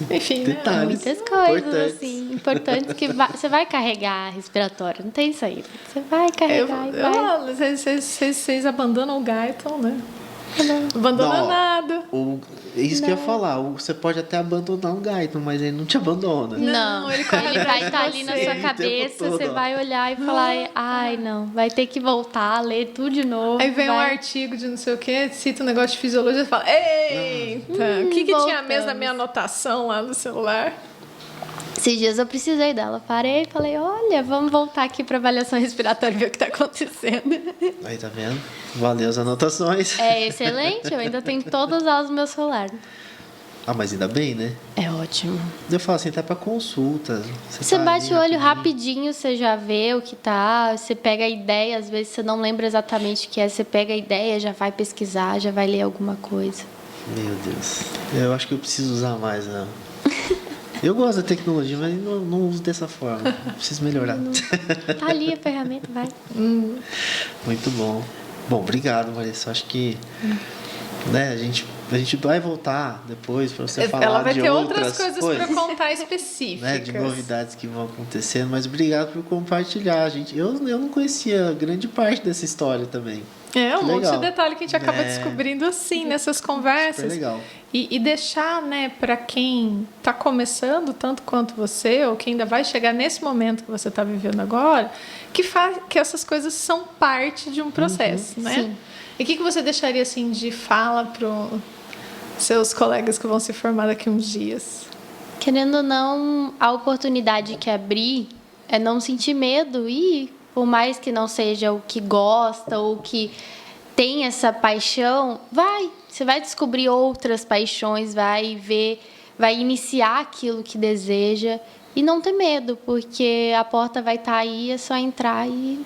Enfim, né? Detalhes. Muitas coisas, Importantes. assim, importantes que você vai carregar a respiratória. Não tem saída. Você vai carregar e vai. Vocês abandonam o Guyton, né? Abandona Não. nada. Isso que eu ia falar. Você pode até abandonar um gaito, mas ele não te abandona. Não, ele corre Ele atrás vai de estar ali na você. sua O tempo cabeça, todo, você ó. vai olhar e falar, ai, não, vai ter que voltar, ler tudo de novo. Aí vem um vai. artigo de não sei o que, cita um negócio de fisiologia e fala: eita, o que tinha voltamos. mesmo na minha anotação lá no celular? Esses dias eu precisei dela. Parei e falei, olha, vamos voltar aqui para avaliação respiratória e ver o que está acontecendo. Aí, tá vendo? Valeu as anotações. É excelente, eu ainda tenho todas elas no meu celular. Ah, mas ainda bem, né? É ótimo. Eu falo assim, até pra consulta. Você tá bate ali o olho rapidinho. rapidinho, você já vê o que tá, você pega a ideia, às vezes você não lembra exatamente o que é, você pega a ideia, já vai pesquisar, já vai ler alguma coisa. Meu Deus. Eu acho que eu preciso usar mais, né? Eu gosto da tecnologia, mas não uso dessa forma. Preciso melhorar. Tá ali a ferramenta, vai. Muito bom. Bom, obrigado, Marissa. Acho que né, a gente vai voltar depois para você falar Ela vai de ter outras coisas para contar específicas. né, de novidades que vão acontecendo, mas obrigado por compartilhar, gente. Eu não conhecia grande parte dessa história também. É, um Que monte legal. de detalhe que a gente acaba É. descobrindo assim, nessas conversas. Super legal. E deixar, né, para quem está começando, tanto quanto você, ou quem ainda vai chegar nesse momento que você está vivendo agora, que essas coisas são parte de um processo, né? Sim. E o que você deixaria, assim, de fala para seus colegas que vão se formar daqui uns dias? Querendo ou não, a oportunidade que abrir é não sentir medo e, por mais que não seja o que gosta ou que tem essa paixão, você vai descobrir outras paixões, vai iniciar aquilo que deseja e não ter medo, porque a porta vai estar aí, é só entrar e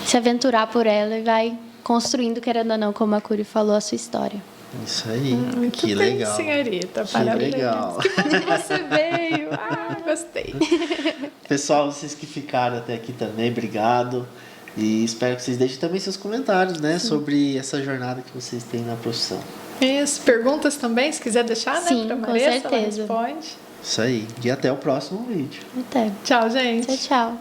se aventurar por ela e vai construindo, querendo ou não, como a Curi falou, a sua história. Isso aí. Muito que bem, legal. senhorita. Que Parabéns. legal. Que bom que você veio. Gostei. Pessoal, vocês que ficaram até aqui também, obrigado. E espero que vocês deixem também seus comentários, né, sobre essa jornada que vocês têm na profissão. Isso, perguntas também, se quiser deixar, né? Sim, Pra com Marissa, ela certeza. responde. Isso aí. E até o próximo vídeo. Até. Tchau, gente. Tchau, tchau.